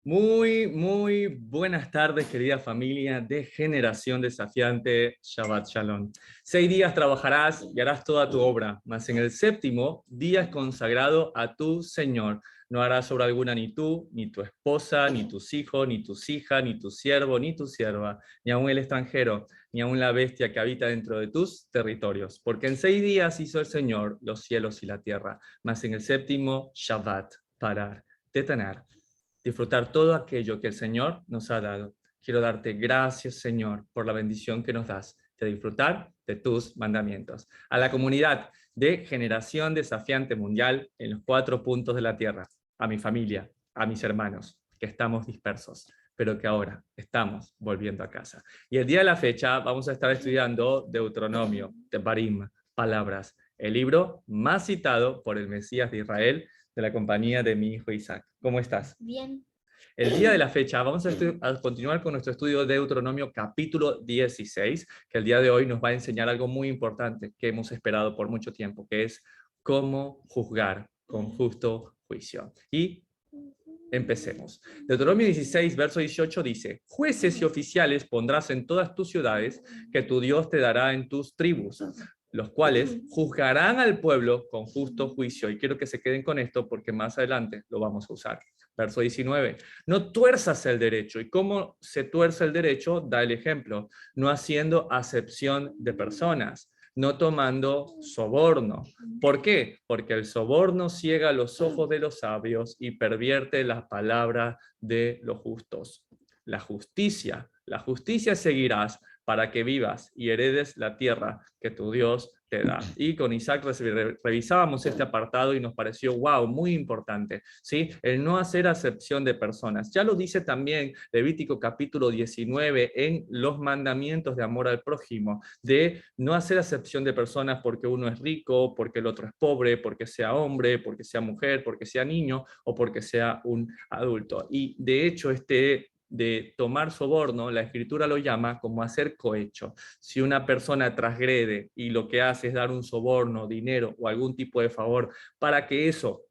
Muy buenas tardes, querida familia de Generación Desafiante. Shabbat Shalom. 6 días trabajarás y harás toda tu obra, mas en el séptimo día es consagrado a tu Señor. No harás obra alguna ni tú, ni tu esposa, ni tus hijos, ni tus hijas, ni tu siervo, ni tu sierva, ni aun el extranjero, ni aun la bestia que habita dentro de tus territorios. Porque en 6 días hizo el Señor los cielos y la tierra, mas en el séptimo, Shabbat, parar, detener, disfrutar todo aquello que el Señor nos ha dado. Quiero darte gracias, Señor, por la bendición que nos das de disfrutar de tus mandamientos. A la comunidad de Generación Desafiante Mundial en los 4 puntos de la tierra, a mi familia, a mis hermanos, que estamos dispersos, pero que ahora estamos volviendo a casa. Y el día de la fecha vamos a estar estudiando Deuteronomio, Devarim, Palabras, el libro más citado por el Mesías de Israel, de la compañía de mi hijo Isaac. ¿Cómo estás? Bien. El día de la fecha vamos a continuar con nuestro estudio de Deuteronomio capítulo 16, que el día de hoy nos va a enseñar algo muy importante que hemos esperado por mucho tiempo, que es cómo juzgar con justo juicio. Y empecemos. Deuteronomio 16, verso 18 dice: jueces y oficiales pondrás en todas tus ciudades que tu Dios te dará en tus tribus, los cuales juzgarán al pueblo con justo juicio. Y quiero que se queden con esto porque más adelante lo vamos a usar. Verso 19, no tuerzas el derecho. ¿Y cómo se tuerce el derecho? Da el ejemplo, no haciendo acepción de personas, no tomando soborno. ¿Por qué? Porque el soborno ciega los ojos de los sabios y pervierte las palabras de los justos. La justicia seguirás para que vivas y heredes la tierra que tu Dios te da. Y con Isaac revisábamos este apartado y nos pareció, wow, muy importante, ¿sí? El no hacer acepción de personas. Ya lo dice también Levítico capítulo 19 en los mandamientos de amor al prójimo, de no hacer acepción de personas porque uno es rico, porque el otro es pobre, porque sea hombre, porque sea mujer, porque sea niño o porque sea un adulto. Y de hecho de tomar soborno, la escritura lo llama como hacer cohecho. Si una persona transgrede y lo que hace es dar un soborno, dinero o algún tipo de favor para que eso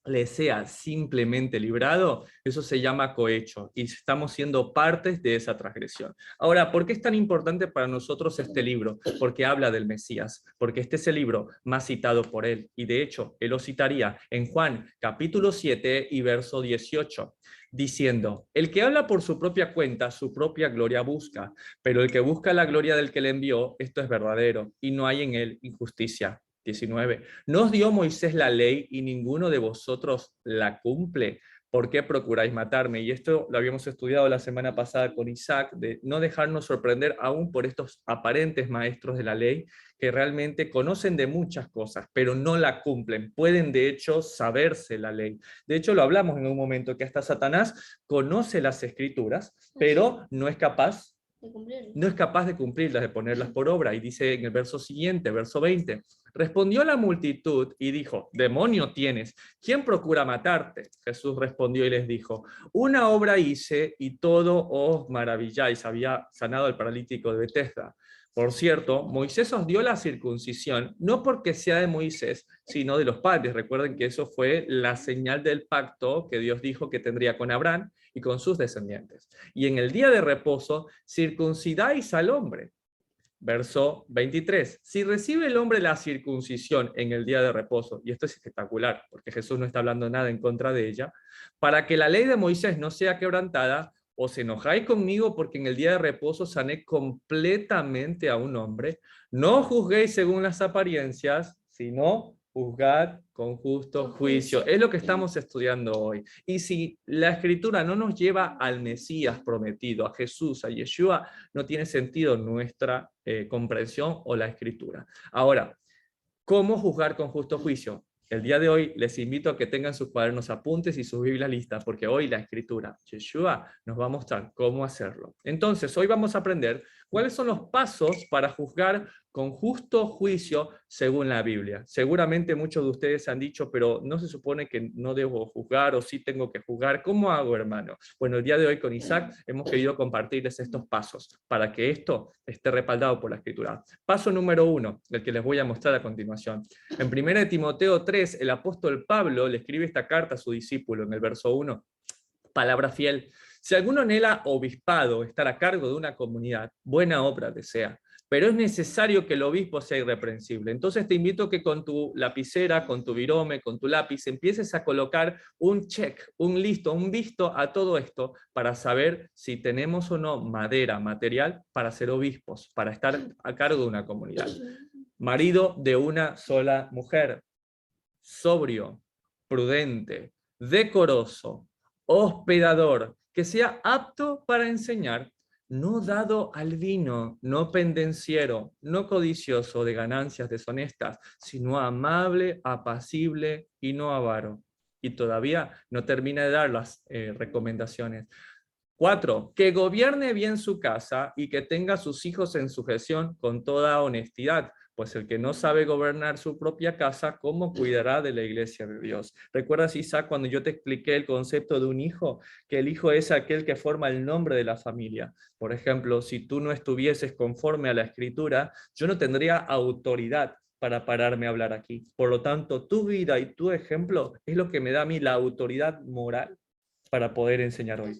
le sea simplemente librado, eso se llama cohecho y estamos siendo partes de esa transgresión. Ahora, ¿por qué es tan importante para nosotros este libro? Porque habla del Mesías, porque este es el libro más citado por él y de hecho él lo citaría en Juan capítulo 7 y verso 18, diciendo: el que habla por su propia cuenta, su propia gloria busca, pero el que busca la gloria del que le envió, esto es verdadero y no hay en él injusticia. 19. ¿No os dio Moisés la ley y ninguno de vosotros la cumple? ¿Por qué procuráis matarme? Y esto lo habíamos estudiado la semana pasada con Isaac, de no dejarnos sorprender aún por estos aparentes maestros de la ley que realmente conocen de muchas cosas, pero no la cumplen. Pueden de hecho saberse la ley. De hecho lo hablamos en un momento que hasta Satanás conoce las escrituras, pero no es capaz de cumplirlas, de ponerlas por obra. Y dice en el verso siguiente, verso 20, respondió la multitud y dijo: demonio tienes, ¿quién procura matarte? Jesús respondió y les dijo: una obra hice y todo os maravilláis. Había sanado al paralítico de Betesda. Por cierto, Moisés os dio la circuncisión, no porque sea de Moisés, sino de los padres. Recuerden que eso fue la señal del pacto que Dios dijo que tendría con Abraham y con sus descendientes. Y en el día de reposo, circuncidáis al hombre. Verso 23. Si recibe el hombre la circuncisión en el día de reposo, y esto es espectacular, porque Jesús no está hablando nada en contra de ella, para que la ley de Moisés no sea quebrantada, os enojáis conmigo porque en el día de reposo sané completamente a un hombre. No juzguéis según las apariencias, sino juzgad con justo juicio. Es lo que estamos estudiando hoy. Y si la escritura no nos lleva al Mesías prometido, a Jesús, a Yeshua, no tiene sentido nuestra comprensión o la escritura. Ahora, ¿cómo juzgar con justo juicio? El día de hoy les invito a que tengan sus cuadernos apuntes y sus Biblias listas, porque hoy la escritura, Yeshua, nos va a mostrar cómo hacerlo. Entonces, hoy vamos a aprender cuáles son los pasos para juzgar con justo juicio según la Biblia. Seguramente muchos de ustedes han dicho, pero no se supone que no debo juzgar o sí tengo que juzgar. ¿Cómo hago, hermano? Bueno, el día de hoy con Isaac hemos querido compartirles estos pasos para que esto esté respaldado por la escritura. Paso número 1, el que les voy a mostrar a continuación. En 1 Timoteo 3, el apóstol Pablo le escribe esta carta a su discípulo en el verso 1 Palabra fiel. Si alguno anhela obispado, estar a cargo de una comunidad, buena obra desea. Pero es necesario que el obispo sea irreprensible. Entonces te invito a que con tu lapicera, con tu virome, con tu lápiz, empieces a colocar un check, un listo, un visto a todo esto para saber si tenemos o no madera, material para ser obispos, para estar a cargo de una comunidad. Marido de una sola mujer, sobrio, prudente, decoroso, hospedador, que sea apto para enseñar, no dado al vino, no pendenciero, no codicioso de ganancias deshonestas, sino amable, apacible y no avaro. Y todavía no termina de dar las recomendaciones. 4, que gobierne bien su casa y que tenga a sus hijos en sujeción con toda honestidad, pues el que no sabe gobernar su propia casa, ¿cómo cuidará de la iglesia de Dios? ¿Recuerdas, Isaac, cuando yo te expliqué el concepto de un hijo? Que el hijo es aquel que forma el nombre de la familia. Por ejemplo, si tú no estuvieses conforme a la escritura, yo no tendría autoridad para pararme a hablar aquí. Por lo tanto, tu vida y tu ejemplo es lo que me da a mí la autoridad moral para poder enseñar hoy.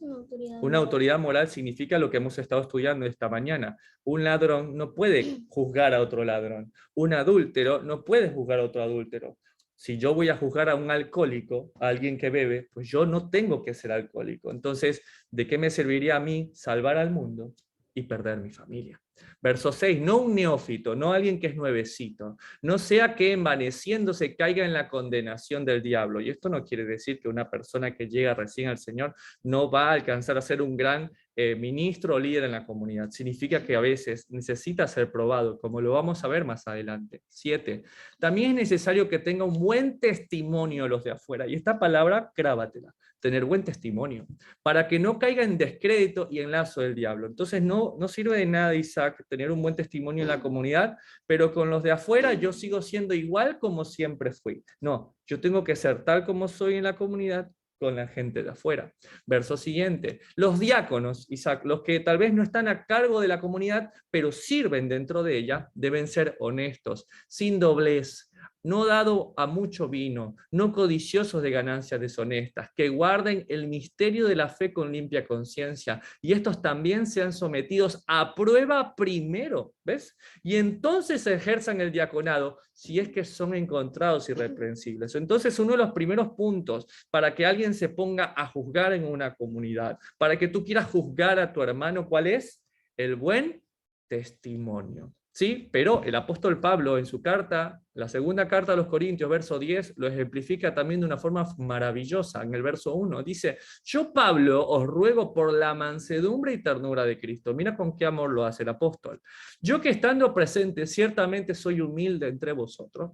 Una autoridad moral significa lo que hemos estado estudiando esta mañana. Un ladrón no puede juzgar a otro ladrón. Un adúltero no puede juzgar a otro adúltero. Si yo voy a juzgar a un alcohólico, a alguien que bebe, pues yo no tengo que ser alcohólico. Entonces, ¿de qué me serviría a mí salvar al mundo y perder mi familia? Verso 6, no un neófito, no alguien que es nuevecito, no sea que envaneciéndose caiga en la condenación del diablo. Y esto no quiere decir que una persona que llega recién al Señor no va a alcanzar a ser un gran ministro o líder en la comunidad. Significa que a veces necesita ser probado, como lo vamos a ver más adelante. 7, también es necesario que tenga un buen testimonio los de afuera. Y esta palabra, grábatela. Tener buen testimonio, para que no caiga en descrédito y en lazo del diablo. Entonces no sirve de nada, Isaac, tener un buen testimonio en la comunidad, pero con los de afuera yo sigo siendo igual como siempre fui. No, yo tengo que ser tal como soy en la comunidad con la gente de afuera. Verso siguiente, los diáconos, Isaac, los que tal vez no están a cargo de la comunidad, pero sirven dentro de ella, deben ser honestos, sin doblez, no dado a mucho vino, no codiciosos de ganancias deshonestas, que guarden el misterio de la fe con limpia conciencia, y estos también sean sometidos a prueba primero, ¿ves? Y entonces ejerzan el diaconado, si es que son encontrados irreprensibles. Entonces, uno de los primeros puntos para que alguien se ponga a juzgar en una comunidad, para que tú quieras juzgar a tu hermano, ¿cuál es? El buen testimonio. Sí, pero el apóstol Pablo en su carta, la segunda carta a los Corintios, verso 10, lo ejemplifica también de una forma maravillosa. En el verso 1 dice, yo Pablo os ruego por la mansedumbre y ternura de Cristo. Mira con qué amor lo hace el apóstol. Yo que estando presente ciertamente soy humilde entre vosotros,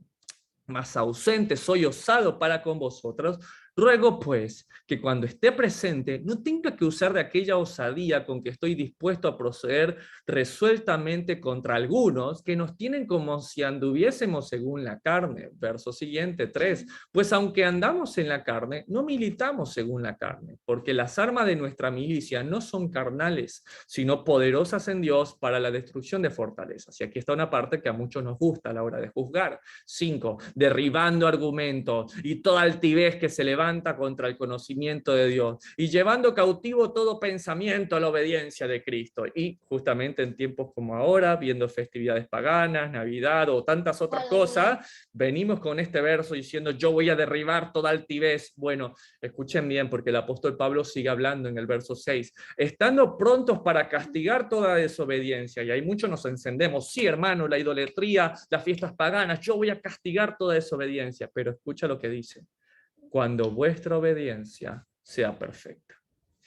mas ausente soy osado para con vosotros, ruego pues que cuando esté presente no tenga que usar de aquella osadía con que estoy dispuesto a proceder resueltamente contra algunos que nos tienen como si anduviésemos según la carne. Verso siguiente, 3. Pues aunque andamos en la carne, no militamos según la carne, porque las armas de nuestra milicia no son carnales, sino poderosas en Dios para la destrucción de fortalezas. Y aquí está una parte que a muchos nos gusta a la hora de juzgar. 5. Derribando argumentos y toda altivez que se levanta contra el conocimiento de Dios y llevando cautivo todo pensamiento a la obediencia de Cristo. Y justamente en tiempos como ahora, viendo festividades paganas, Navidad o tantas otras cosas, venimos con este verso diciendo yo voy a derribar toda altivez. Bueno, escuchen bien porque el apóstol Pablo sigue hablando en el verso 6, estando prontos para castigar toda desobediencia. Y ahí muchos nos encendemos, sí hermano, la idolatría, las fiestas paganas, yo voy a castigar toda desobediencia, pero escucha lo que dice, cuando vuestra obediencia sea perfecta.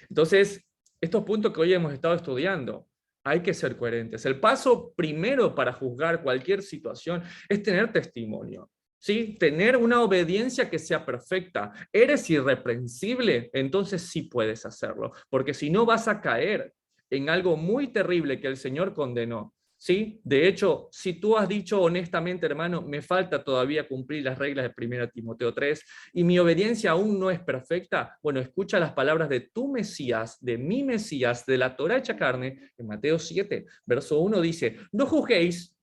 Entonces, estos puntos que hoy hemos estado estudiando, hay que ser coherentes. El paso primero para juzgar cualquier situación es tener testimonio. ¿Sí? Tener una obediencia que sea perfecta. ¿Eres irreprensible? Entonces sí puedes hacerlo, porque si no vas a caer en algo muy terrible que el Señor condenó. ¿Sí? De hecho, si tú has dicho honestamente, hermano, me falta todavía cumplir las reglas de 1 Timoteo 3 y mi obediencia aún no es perfecta, bueno, escucha las palabras de tu Mesías, de mi Mesías, de la Torá hecha carne, en Mateo 7, verso 1 dice, no juzguéis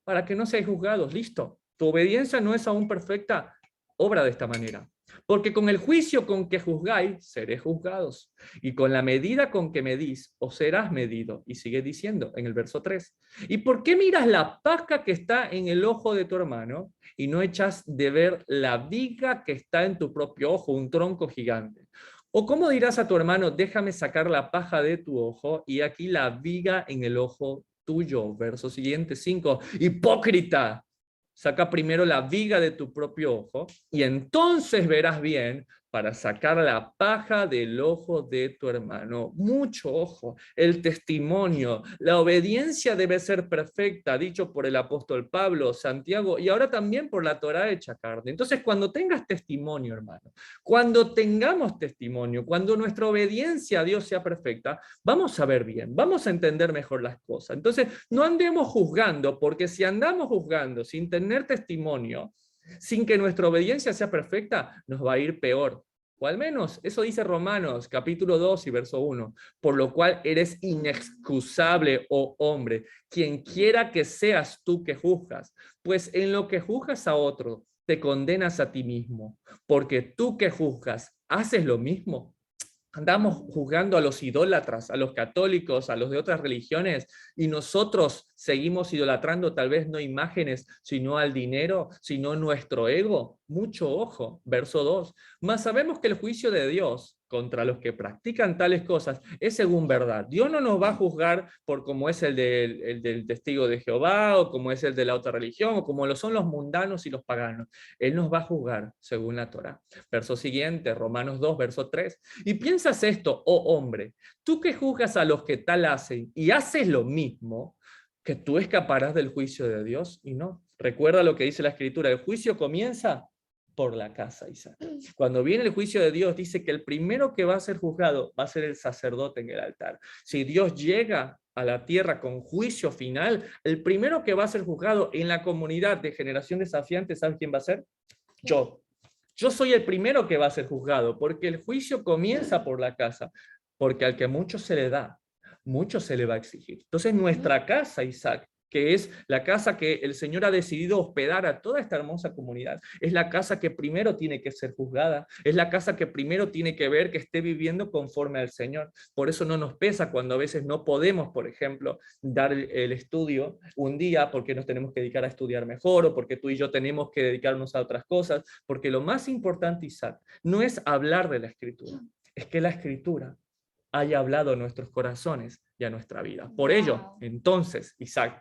para que no seáis juzgados, listo. Tu obediencia no es aún perfecta, obra de esta manera. Porque con el juicio con que juzgáis, seréis juzgados. Y con la medida con que medís, os serás medido. Y sigue diciendo en el verso 3. ¿Y por qué miras la paja que está en el ojo de tu hermano y no echas de ver la viga que está en tu propio ojo, un tronco gigante? ¿O cómo dirás a tu hermano, déjame sacar la paja de tu ojo y aquí la viga en el ojo tuyo? Verso siguiente, 5. Hipócrita. Saca primero la viga de tu propio ojo y entonces verás bien para sacar la paja del ojo de tu hermano. Mucho ojo, el testimonio, la obediencia debe ser perfecta, dicho por el apóstol Pablo, Santiago y ahora también por la Torá hecha carne. Entonces, cuando tengas testimonio, hermano, cuando tengamos testimonio, cuando nuestra obediencia a Dios sea perfecta, vamos a ver bien, vamos a entender mejor las cosas. Entonces, no andemos juzgando, porque si andamos juzgando sin tener testimonio, sin que nuestra obediencia sea perfecta, nos va a ir peor. O al menos eso dice Romanos capítulo 2 y verso 1. Por lo cual eres inexcusable, oh hombre, quien quiera que seas tú que juzgas, pues en lo que juzgas a otro, te condenas a ti mismo, porque tú que juzgas, ¿haces lo mismo? Andamos juzgando a los idólatras, a los católicos, a los de otras religiones, y nosotros seguimos idolatrando tal vez no imágenes, sino al dinero, sino nuestro ego. Mucho ojo, verso 2. Mas sabemos que el juicio de Dios contra los que practican tales cosas es según verdad. Dios no nos va a juzgar por como es el del testigo de Jehová, o como es el de la otra religión, o como lo son los mundanos y los paganos. Él nos va a juzgar según la Torá. Verso siguiente, Romanos 2, verso 3. Y piensas esto, oh hombre, tú que juzgas a los que tal hacen y haces lo mismo, que tú escaparás del juicio de Dios. Y no, recuerda lo que dice la Escritura, el juicio comienza por la casa, Isaac. Cuando viene el juicio de Dios, dice que el primero que va a ser juzgado va a ser el sacerdote en el altar. Si Dios llega a la tierra con juicio final, el primero que va a ser juzgado en la comunidad de Generación Desafiante, ¿sabes quién va a ser? Yo. Yo soy el primero que va a ser juzgado, porque el juicio comienza por la casa, porque al que mucho se le da, mucho se le va a exigir. Entonces nuestra casa, Isaac, que es la casa que el Señor ha decidido hospedar a toda esta hermosa comunidad, es la casa que primero tiene que ser juzgada, es la casa que primero tiene que ver que esté viviendo conforme al Señor. Por eso no nos pesa cuando a veces no podemos, por ejemplo, dar el estudio un día porque nos tenemos que dedicar a estudiar mejor, o porque tú y yo tenemos que dedicarnos a otras cosas, porque lo más importante, Isaac, no es hablar de la Escritura, es que la Escritura haya hablado a nuestros corazones y a nuestra vida. Por ello, entonces, Isaac,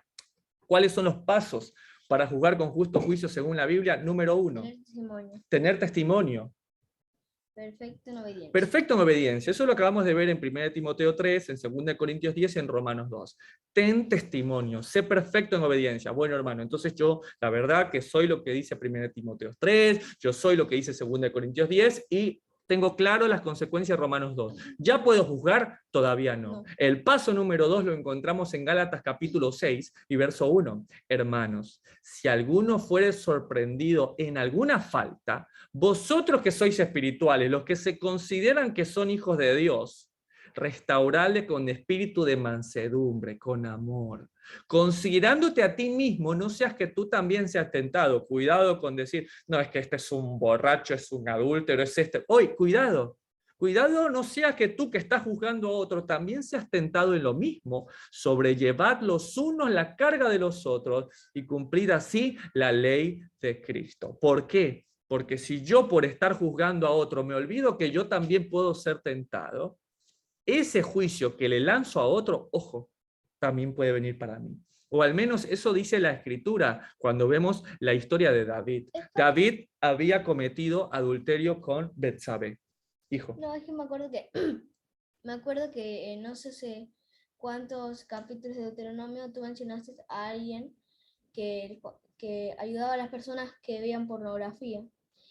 ¿cuáles son los pasos para juzgar con justo juicio según la Biblia? Número 1, tener testimonio. Perfecto en obediencia. Perfecto en obediencia. Eso lo acabamos de ver en 1 Timoteo 3, en 2 Corintios 10 y en Romanos 2. Ten testimonio, sé perfecto en obediencia. Bueno, hermano, entonces yo, la verdad que soy lo que dice 1 Timoteo 3, yo soy lo que dice 2 Corintios 10 y tengo claro las consecuencias de Romanos 2. ¿Ya puedo juzgar? Todavía no. El paso número 2 lo encontramos en Gálatas capítulo 6 y verso 1. Hermanos, si alguno fuere sorprendido en alguna falta, vosotros que sois espirituales, los que se consideran que son hijos de Dios, restaurarle con espíritu de mansedumbre, con amor. Considerándote a ti mismo, no seas que tú también seas tentado. Cuidado con decir, no, es que este es un borracho, es un adúltero, es este. Hoy, cuidado. Cuidado, no sea que tú que estás juzgando a otros también seas tentado en lo mismo. Sobrellevad los unos la carga de los otros y cumplid así la ley de Cristo. ¿Por qué? Porque si yo por estar juzgando a otro me olvido que yo también puedo ser tentado, ese juicio que le lanzo a otro, ojo, también puede venir para mí. O al menos eso dice la Escritura cuando vemos la historia de David. David había cometido adulterio con Betsabé. Hijo. No, es que me acuerdo que no sé cuántos capítulos de Deuteronomio tú mencionaste a alguien que ayudaba a las personas que veían pornografía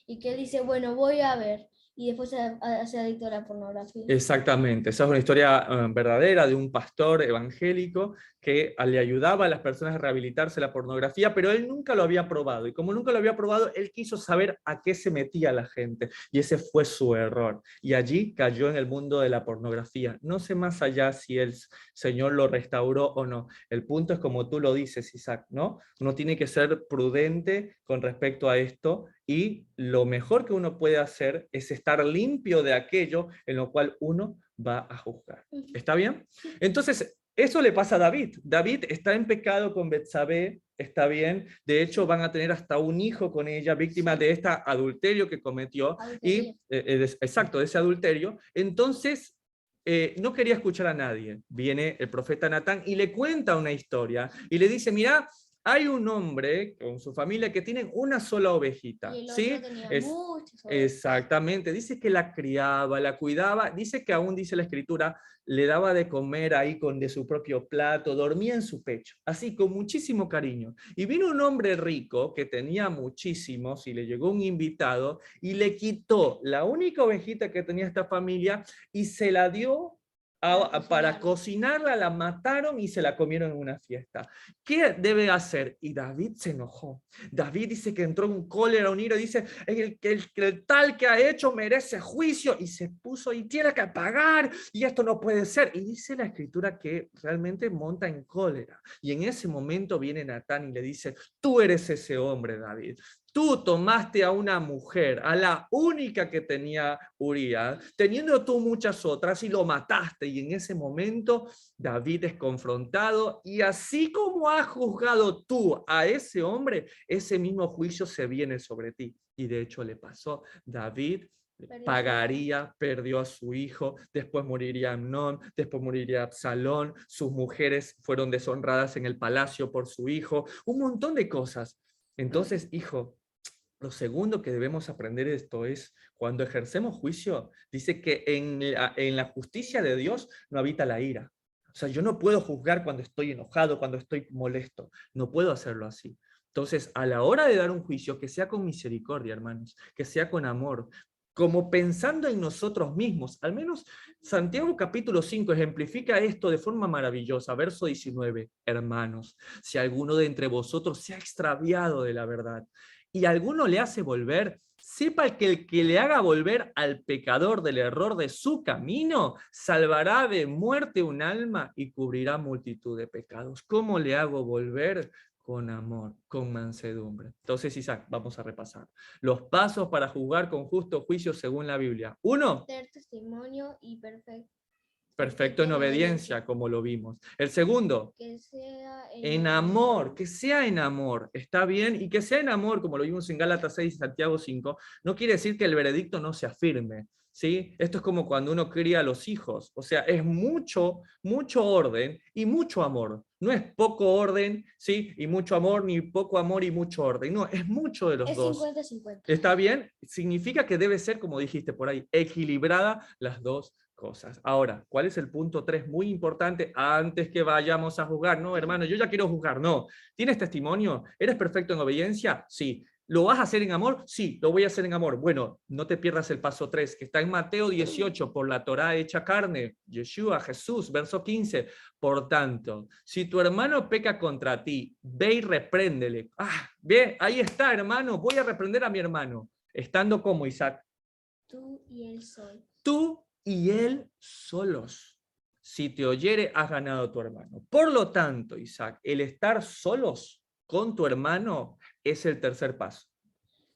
y que dice, bueno, voy a ver, y después se hace adicto a la pornografía. Exactamente, esa es una historia verdadera de un pastor evangélico que le ayudaba a las personas a rehabilitarse la pornografía, pero él nunca lo había probado. Y como nunca lo había probado, él quiso saber a qué se metía la gente. Y ese fue su error. Y allí cayó en el mundo de la pornografía. No sé más allá si el Señor lo restauró o no. El punto es como tú lo dices, Isaac, ¿no? Uno tiene que ser prudente con respecto a esto, y lo mejor que uno puede hacer es estar limpio de aquello en lo cual uno va a juzgar. ¿Está bien? Entonces, eso le pasa a David. David está en pecado con Betsabé, está bien. De hecho, van a tener hasta un hijo con ella, víctima de este adulterio que cometió. Adulterio. Y, exacto, de ese adulterio. Entonces, no quería escuchar a nadie. Viene el profeta Natán y le cuenta una historia y le dice, mira, hay un hombre con su familia que tienen una sola ovejita. Y el ¿Sí? otro tenía muchas ovejas. Exactamente. Dice que la criaba, la cuidaba. Dice que aún, dice la escritura, le daba de comer ahí con de su propio plato, dormía en su pecho, así con muchísimo cariño. Y vino un hombre rico que tenía muchísimos y le llegó un invitado y le quitó la única ovejita que tenía esta familia y se la dio para cocinarla, la mataron y se la comieron en una fiesta. ¿Qué debe hacer? Y David se enojó. David dice que entró en cólera, un ira, dice, el tal que ha hecho merece juicio, y se puso y tiene que pagar, y esto no puede ser. Y dice la escritura que realmente monta en cólera. Y en ese momento viene Natán y le dice, tú eres ese hombre, David. Tú tomaste a una mujer, a la única que tenía Urías, teniendo tú muchas otras, y lo mataste. Y en ese momento David es confrontado, y así como has juzgado tú a ese hombre, ese mismo juicio se viene sobre ti. Y de hecho le pasó. David pagaría, perdió a su hijo, después moriría Amnón, después moriría Absalón, sus mujeres fueron deshonradas en el palacio por su hijo, un montón de cosas. Entonces, hijo, lo segundo que debemos aprender de esto es, cuando ejercemos juicio, dice que en la justicia de Dios no habita la ira. O sea, yo no puedo juzgar cuando estoy enojado, cuando estoy molesto. No puedo hacerlo así. Entonces, a la hora de dar un juicio, que sea con misericordia, hermanos, que sea con amor, como pensando en nosotros mismos. Al menos Santiago capítulo 5 ejemplifica esto de forma maravillosa. Verso 19, hermanos, si alguno de entre vosotros se ha extraviado de la verdad y alguno le hace volver, sepa que el que le haga volver al pecador del error de su camino, salvará de muerte un alma y cubrirá multitud de pecados. ¿Cómo le hago volver? Con amor, con mansedumbre. Entonces, Isaac, vamos a repasar los pasos para juzgar con justo juicio según la Biblia. 1, Ser testimonio y perfecto en obediencia, como lo vimos. El segundo, que sea en amor, que sea en amor, está bien, y que sea en amor, como lo vimos en Gálatas 6 y Santiago 5, no quiere decir que el veredicto no sea firme, ¿sí? Esto es como cuando uno cría a los hijos, o sea, es mucho orden y mucho amor, no es poco orden, ¿sí? Y mucho amor, ni poco amor y mucho orden, no, es mucho de los dos. 50-50. ¿Está bien? Significa que debe ser, como dijiste por ahí, equilibrada las dos cosas. Ahora, ¿cuál es el punto 3? Muy importante antes que vayamos a juzgar. No, hermano, yo ya quiero juzgar. No. ¿Tienes testimonio? ¿Eres perfecto en obediencia? Sí. ¿Lo vas a hacer en amor? Sí, lo voy a hacer en amor. Bueno, no te pierdas el paso 3, que está en Mateo 18, por la Torá hecha carne, Yeshua, Jesús, verso 15. Por tanto, si tu hermano peca contra ti, ve y repréndele. Ve, ahí está, hermano, voy a reprender a mi hermano. Estando como, Isaac. Tú y él soy. Tú y él solos. Si te oyere, has ganado a tu hermano. Por lo tanto, Isaac, el estar solos con tu hermano es el tercer paso.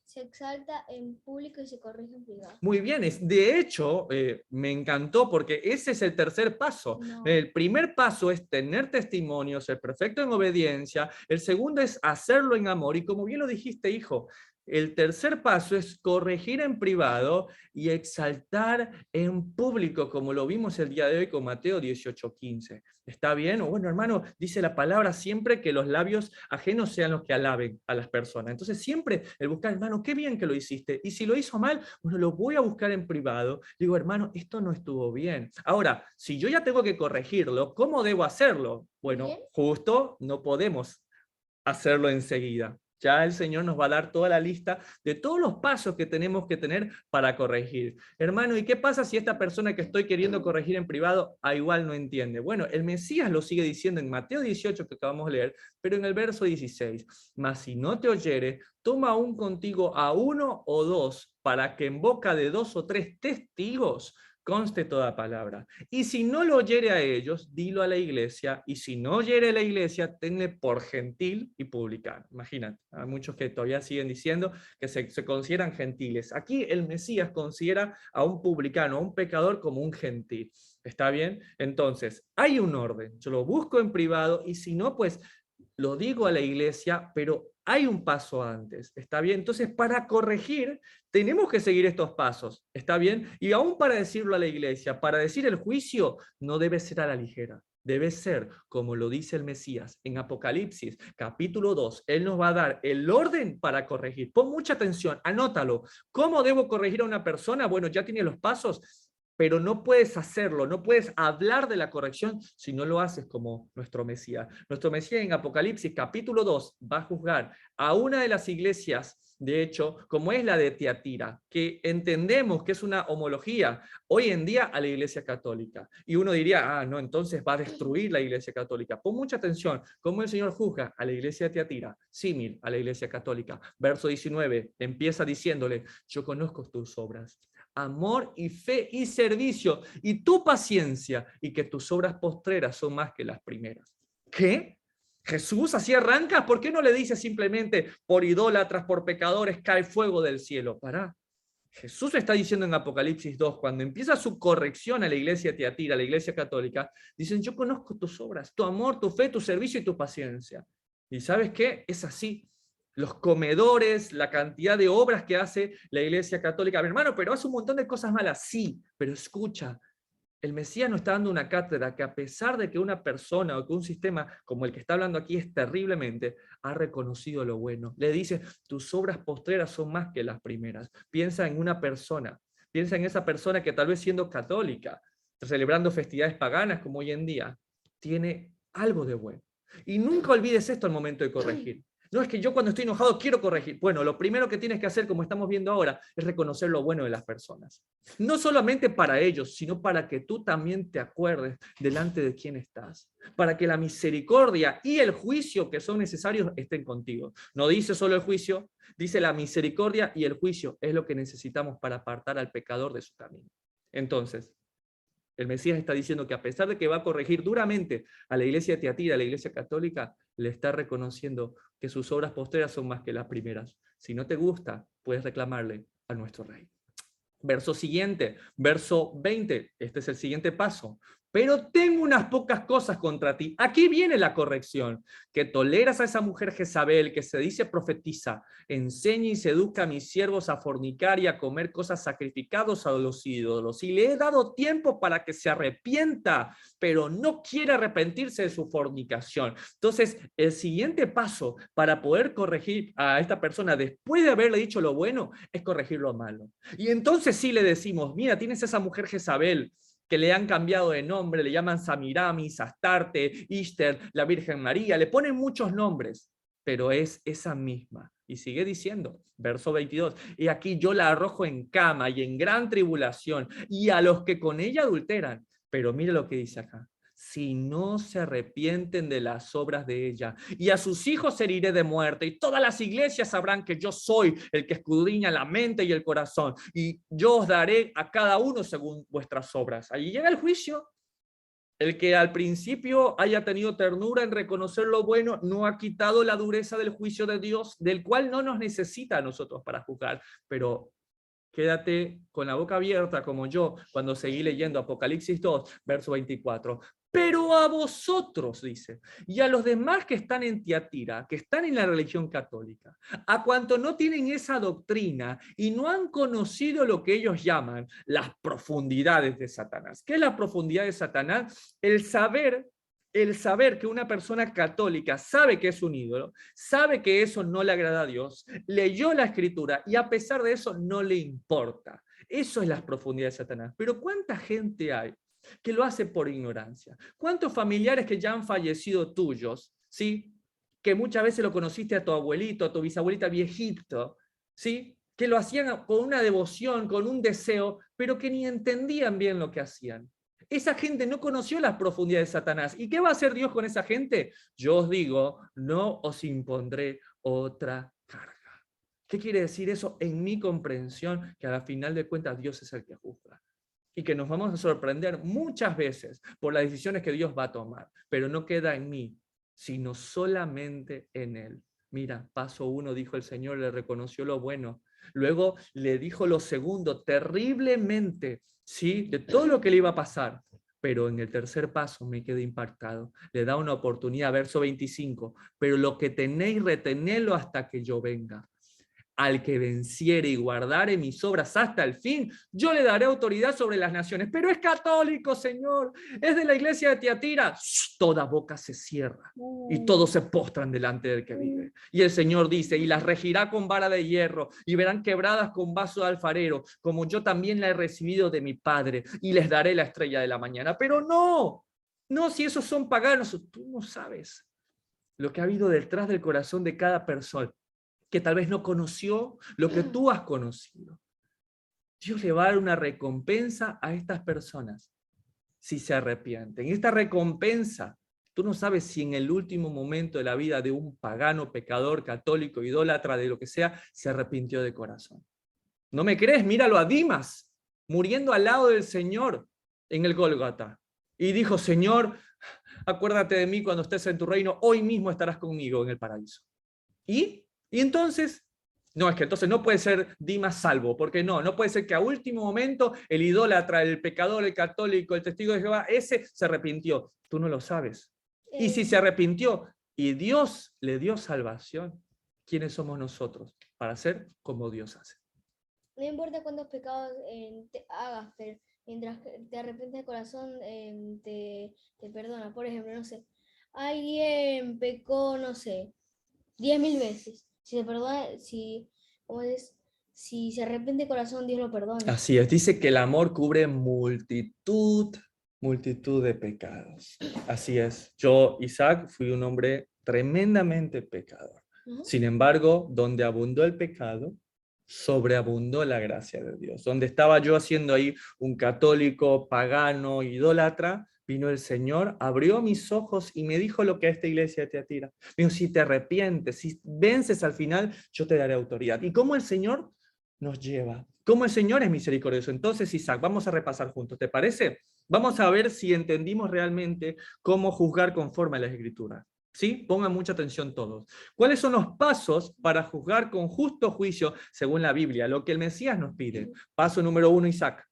Se exalta en público y se corrige en privado. Muy bien, de hecho, me encantó porque ese es el tercer paso. No. El primer paso es tener testimonio, ser perfecto en obediencia. El segundo es hacerlo en amor. Y como bien lo dijiste, hijo, el tercer paso es corregir en privado y exaltar en público, como lo vimos el día de hoy con Mateo 18:15. ¿Está bien? Bueno, hermano, dice la palabra siempre que los labios ajenos sean los que alaben a las personas. Entonces siempre el buscar, hermano, qué bien que lo hiciste. Y si lo hizo mal, bueno, lo voy a buscar en privado. Digo, hermano, esto no estuvo bien. Ahora, si yo ya tengo que corregirlo, ¿cómo debo hacerlo? Bueno, Bien. justo no podemos hacerlo enseguida. Ya el Señor nos va a dar toda la lista de todos los pasos que tenemos que tener para corregir. Hermano, ¿y qué pasa si esta persona que estoy queriendo corregir en privado igual no entiende? Bueno, el Mesías lo sigue diciendo en Mateo 18 que acabamos de leer, pero en el verso 16. Mas si no te oyere, toma aún contigo a uno o dos, para que en boca de 2 o 3 testigos conste toda palabra. Y si no lo oyere a ellos, dilo a la iglesia, y si no oyere a la iglesia, tenle por gentil y publicano. Imagínate, hay muchos que todavía siguen diciendo que se consideran gentiles. Aquí el Mesías considera a un publicano, a un pecador, como un gentil. ¿Está bien? Entonces, hay un orden. Yo lo busco en privado, y si no, pues lo digo a la iglesia, pero hay un paso antes, ¿está bien? Entonces, para corregir, tenemos que seguir estos pasos, ¿está bien? Y aún para decirlo a la iglesia, para decir el juicio, no debe ser a la ligera. Debe ser, como lo dice el Mesías en Apocalipsis, capítulo 2. Él nos va a dar el orden para corregir. Pon mucha atención, anótalo. ¿Cómo debo corregir a una persona? Bueno, ya tiene los pasos, pero no puedes hacerlo, no puedes hablar de la corrección si no lo haces como nuestro Mesías. Nuestro Mesías en Apocalipsis capítulo 2 va a juzgar a una de las iglesias, de hecho, como es la de Tiatira, que entendemos que es una homología hoy en día a la iglesia católica. Y uno diría, no, entonces va a destruir la iglesia católica. Pon mucha atención, cómo el Señor juzga a la iglesia de Tiatira, símil a la iglesia católica. Verso 19, empieza diciéndole, yo conozco tus obras, amor y fe y servicio, y tu paciencia, y que tus obras postreras son más que las primeras. ¿Qué? Jesús así arranca. ¿Por qué no le dice simplemente por idólatras, por pecadores cae fuego del cielo? Pará. Jesús está diciendo en Apocalipsis 2, cuando empieza su corrección a la iglesia de Tiatira, a la iglesia católica, dicen, yo conozco tus obras, tu amor, tu fe, tu servicio y tu paciencia. ¿Y sabes qué? Es así. Los comedores, la cantidad de obras que hace la iglesia católica. Mi hermano, pero hace un montón de cosas malas. Sí, pero escucha, el Mesías nos está dando una cátedra que a pesar de que una persona o que un sistema como el que está hablando aquí es terriblemente, ha reconocido lo bueno. Le dice, tus obras postreras son más que las primeras. Piensa en una persona, piensa en esa persona que tal vez siendo católica, celebrando festividades paganas como hoy en día, tiene algo de bueno. Y nunca olvides esto al momento de corregir. No es que yo cuando estoy enojado quiero corregir. Bueno, lo primero que tienes que hacer, como estamos viendo ahora, es reconocer lo bueno de las personas. No solamente para ellos, sino para que tú también te acuerdes delante de quién estás. Para que la misericordia y el juicio que son necesarios estén contigo. No dice solo el juicio, dice la misericordia y el juicio es lo que necesitamos para apartar al pecador de su camino. Entonces, el Mesías está diciendo que a pesar de que va a corregir duramente a la iglesia de Tiatira, a la iglesia católica, le está reconociendo que sus obras postreras son más que las primeras. Si no te gusta, puedes reclamarle a nuestro rey. Verso siguiente, verso 20, este es el siguiente paso. Pero tengo unas pocas cosas contra ti. Aquí viene la corrección, que toleras a esa mujer Jezabel, que se dice profetiza, enseña y seduca a mis siervos a fornicar y a comer cosas sacrificadas a los ídolos. Y le he dado tiempo para que se arrepienta, pero no quiere arrepentirse de su fornicación. Entonces, el siguiente paso para poder corregir a esta persona después de haberle dicho lo bueno, es corregir lo malo. Y entonces sí le decimos, mira, tienes esa mujer Jezabel, que le han cambiado de nombre, le llaman Samiramis, Astarte, Ishtar, la Virgen María, le ponen muchos nombres, pero es esa misma. Y sigue diciendo, verso 22, y aquí yo la arrojo en cama y en gran tribulación, y a los que con ella adulteran. Pero mire lo que dice acá, si no se arrepienten de las obras de ella, y a sus hijos heriré de muerte, y todas las iglesias sabrán que yo soy el que escudriña la mente y el corazón, y yo os daré a cada uno según vuestras obras. Allí llega el juicio. El que al principio haya tenido ternura en reconocer lo bueno, no ha quitado la dureza del juicio de Dios, del cual no nos necesita a nosotros para juzgar, pero quédate con la boca abierta como yo cuando seguí leyendo Apocalipsis 2, verso 24. Pero a vosotros, dice, y a los demás que están en Tiatira, que están en la religión católica, a cuanto no tienen esa doctrina y no han conocido lo que ellos llaman las profundidades de Satanás. ¿Qué es la profundidad de Satanás? El saber que una persona católica sabe que es un ídolo, sabe que eso no le agrada a Dios, leyó la escritura y a pesar de eso no le importa. Eso es las profundidades de Satanás. Pero ¿cuánta gente hay que lo hace por ignorancia? ¿Cuántos familiares que ya han fallecido tuyos, sí, que muchas veces lo conociste a tu abuelito, a tu bisabuelita viejito, ¿sí? Que lo hacían con una devoción, con un deseo, pero que ni entendían bien lo que hacían. Esa gente no conoció las profundidades de Satanás. ¿Y qué va a hacer Dios con esa gente? Yo os digo, no os impondré otra carga. ¿Qué quiere decir eso? En mi comprensión, que a la final de cuentas Dios es el que juzga. Y que nos vamos a sorprender muchas veces por las decisiones que Dios va a tomar, pero no queda en mí, sino solamente en Él. Mira, paso 1, dijo el Señor, le reconoció lo bueno. Luego le dijo lo segundo, terriblemente, ¿sí? De todo lo que le iba a pasar. Pero en el tercer paso me quedé impactado. Le da una oportunidad, verso 25. Pero lo que tenéis, retenedlo hasta que yo venga. Al que venciere y guardare mis obras hasta el fin, yo le daré autoridad sobre las naciones. Pero es católico, Señor, es de la iglesia de Tiatira. Toda boca se cierra y todos se postran delante del que vive. Y el Señor dice, y las regirá con vara de hierro, y verán quebradas con vaso de alfarero, como yo también la he recibido de mi Padre, y les daré la estrella de la mañana. Pero no, si esos son paganos, tú no sabes lo que ha habido detrás del corazón de cada persona, que tal vez no conoció lo que tú has conocido. Dios le va a dar una recompensa a estas personas si se arrepienten. Esta recompensa, tú no sabes si en el último momento de la vida de un pagano, pecador, católico, idólatra, de lo que sea, se arrepintió de corazón. ¿No me crees? Míralo a Dimas, muriendo al lado del Señor en el Gólgota. Y dijo, Señor, acuérdate de mí cuando estés en tu reino, hoy mismo estarás conmigo en el paraíso. Y entonces, no, es que entonces no puede ser Dimas salvo, porque no puede ser que a último momento el idólatra, el pecador, el católico, el testigo de Jehová, ese se arrepintió. Tú no lo sabes. Y si se arrepintió y Dios le dio salvación, ¿quiénes somos nosotros para ser como Dios hace? No importa cuántos pecados te hagas, pero mientras te arrepientes de corazón, te perdona. Por ejemplo, no sé, alguien pecó, no sé, 10.000 veces. Si se perdona, si se arrepiente de corazón, Dios lo perdona. Así es, dice que el amor cubre multitud de pecados. Así es. Yo, Isaac, fui un hombre tremendamente pecador. Sin embargo, donde abundó el pecado, sobreabundó la gracia de Dios. Donde estaba yo haciendo ahí un católico, pagano, idólatra, vino el Señor, abrió mis ojos y me dijo lo que a esta iglesia te atira. Me dijo, si te arrepientes, si vences al final, yo te daré autoridad. ¿Y cómo el Señor nos lleva? ¿Cómo el Señor es misericordioso? Entonces, Isaac, vamos a repasar juntos, ¿te parece? Vamos a ver si entendimos realmente cómo juzgar conforme a las Escrituras. ¿Sí? Pongan mucha atención todos. ¿Cuáles son los pasos para juzgar con justo juicio según la Biblia? Lo que el Mesías nos pide. Paso número 1, Isaac.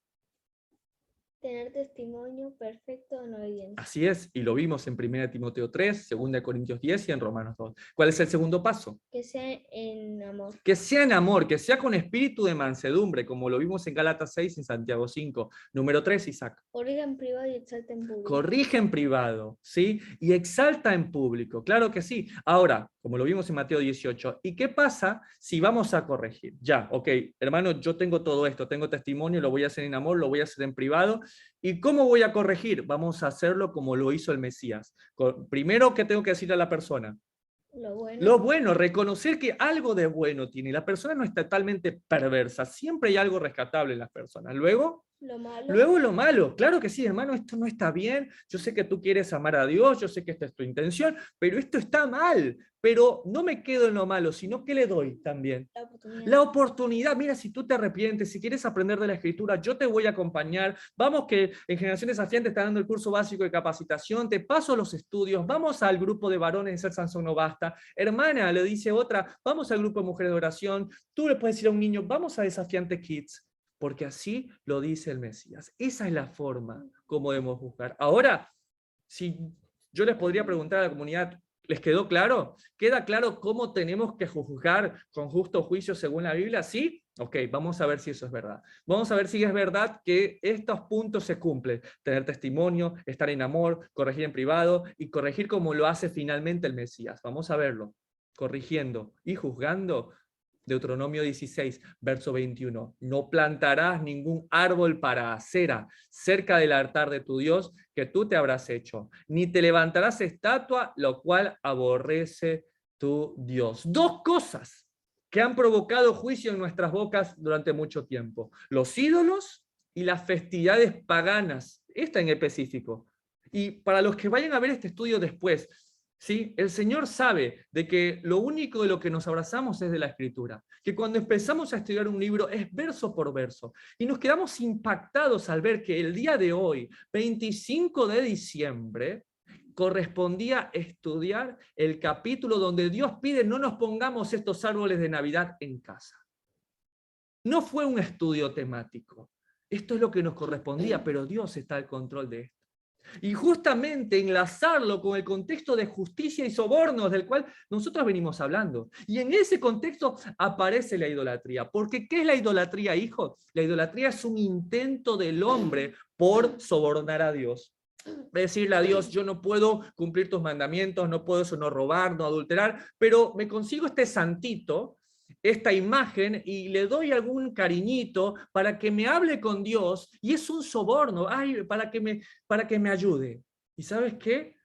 Tener testimonio perfecto en obediencia. Así es, y lo vimos en 1 Timoteo 3, 2 Corintios 10 y en Romanos 2. ¿Cuál es el segundo paso? Que sea en amor. Que sea en amor, que sea con espíritu de mansedumbre, como lo vimos en Gálatas 6 y en Santiago 5. Número 3, Isaac. Corrija en privado y exalta en público. Corrige en privado, ¿sí? Y exalta en público, claro que sí. Ahora, como lo vimos en Mateo 18, ¿y qué pasa si vamos a corregir? Ya, ok, hermano, yo tengo todo esto, tengo testimonio, lo voy a hacer en amor, lo voy a hacer en privado. ¿Y cómo voy a corregir? Vamos a hacerlo como lo hizo el Mesías. Primero, ¿qué tengo que decirle a la persona? Lo bueno, reconocer que algo de bueno tiene. La persona no es totalmente perversa, siempre hay algo rescatable en las personas. Luego lo malo. Claro que sí, hermano, esto no está bien. Yo sé que tú quieres amar a Dios, yo sé que esta es tu intención, pero esto está mal. Pero no me quedo en lo malo, sino que le doy también la oportunidad. Mira, si tú te arrepientes, si quieres aprender de la Escritura, yo te voy a acompañar. Vamos, que en Generación Desafiante está dando el curso básico de capacitación, te paso los estudios, vamos al grupo de varones en Ser Sansón No Basta. Hermana, le dice otra, vamos al grupo de mujeres de oración. Tú le puedes decir a un niño, vamos a Desafiante Kids, porque así lo dice el Mesías. Esa es la forma como debemos juzgar. Ahora, si yo les podría preguntar a la comunidad, ¿les quedó claro? ¿Queda claro cómo tenemos que juzgar con justo juicio según la Biblia? ¿Sí? Ok, vamos a ver si eso es verdad. Vamos a ver si es verdad que estos puntos se cumplen. Tener testimonio, estar en amor, corregir en privado y corregir como lo hace finalmente el Mesías. Vamos a verlo. Corrigiendo y juzgando. Deuteronomio 16, verso 21. No plantarás ningún árbol para acera cerca del altar de tu Dios que tú te habrás hecho, ni te levantarás estatua, lo cual aborrece tu Dios. Dos cosas que han provocado juicio en nuestras bocas durante mucho tiempo: los ídolos y las festividades paganas, esta en específico. Y para los que vayan a ver este estudio después, ¿sí? El Señor sabe de que lo único de lo que nos abrazamos es de la Escritura, que cuando empezamos a estudiar un libro es verso por verso, y nos quedamos impactados al ver que el día de hoy, 25 de diciembre, correspondía estudiar el capítulo donde Dios pide no nos pongamos estos árboles de Navidad en casa. No fue un estudio temático. Esto es lo que nos correspondía, pero Dios está al control de esto. Y justamente enlazarlo con el contexto de justicia y sobornos del cual nosotros venimos hablando. Y en ese contexto aparece la idolatría. Porque ¿qué es la idolatría, hijo? La idolatría es un intento del hombre por sobornar a Dios. Decirle a Dios, yo no puedo cumplir tus mandamientos, no puedo eso, no robar, no adulterar, pero me consigo este santito, esta imagen, y le doy algún cariñito para que me hable con Dios, y es un soborno, ay, para que me ayude. ¿Y sabes qué?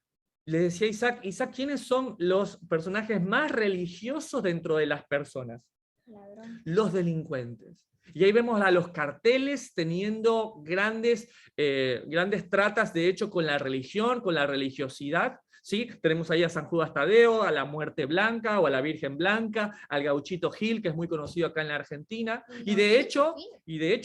Le decía Isaac, ¿quiénes son los personajes más religiosos dentro de las personas? Ladrón. Los delincuentes. Y ahí vemos a los carteles teniendo grandes tratas, de hecho, con la religión, con la religiosidad. ¿Sí? Tenemos ahí a San Judas Tadeo, a la Muerte Blanca o a la Virgen Blanca, al Gauchito Gil, que es muy conocido acá en la Argentina. Y de hecho,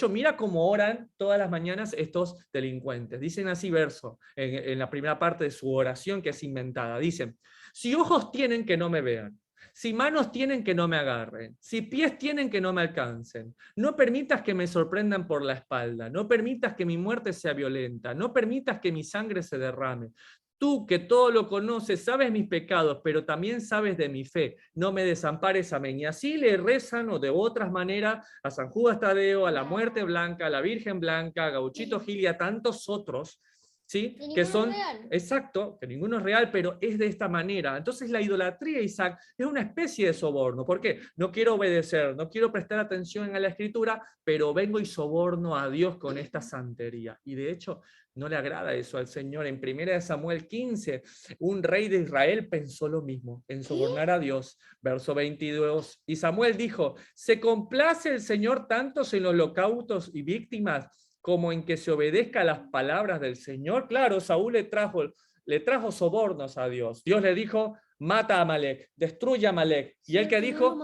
mira cómo oran todas las mañanas estos delincuentes. Dicen así verso, en la primera parte de su oración, que es inventada. Dicen, si ojos tienen, que no me vean. Si manos tienen, que no me agarren. Si pies tienen, que no me alcancen. No permitas que me sorprendan por la espalda. No permitas que mi muerte sea violenta. No permitas que mi sangre se derrame. Tú, que todo lo conoces, sabes mis pecados, pero también sabes de mi fe. No me desampares, amén. Y así le rezan, o de otras maneras, a San Judas Tadeo, a la Muerte Blanca, a la Virgen Blanca, a Gauchito Gil y a tantos otros, ¿sí? Que son, exacto, que ninguno es real, pero es de esta manera. Entonces la idolatría, Isaac, es una especie de soborno. ¿Por qué? No quiero obedecer, no quiero prestar atención a la Escritura, pero vengo y soborno a Dios con esta santería. Y de hecho, no le agrada eso al Señor. En 1 Samuel 15, un rey de Israel pensó lo mismo, en sobornar a Dios. Verso 22, y Samuel dijo, ¿se complace el Señor tantos en los holocaustos y víctimas como en que se obedezca a las palabras del Señor? Claro, Saúl le trajo sobornos a Dios. Dios le dijo, mata a Amalek, destruye a Amalek. Y él que dijo,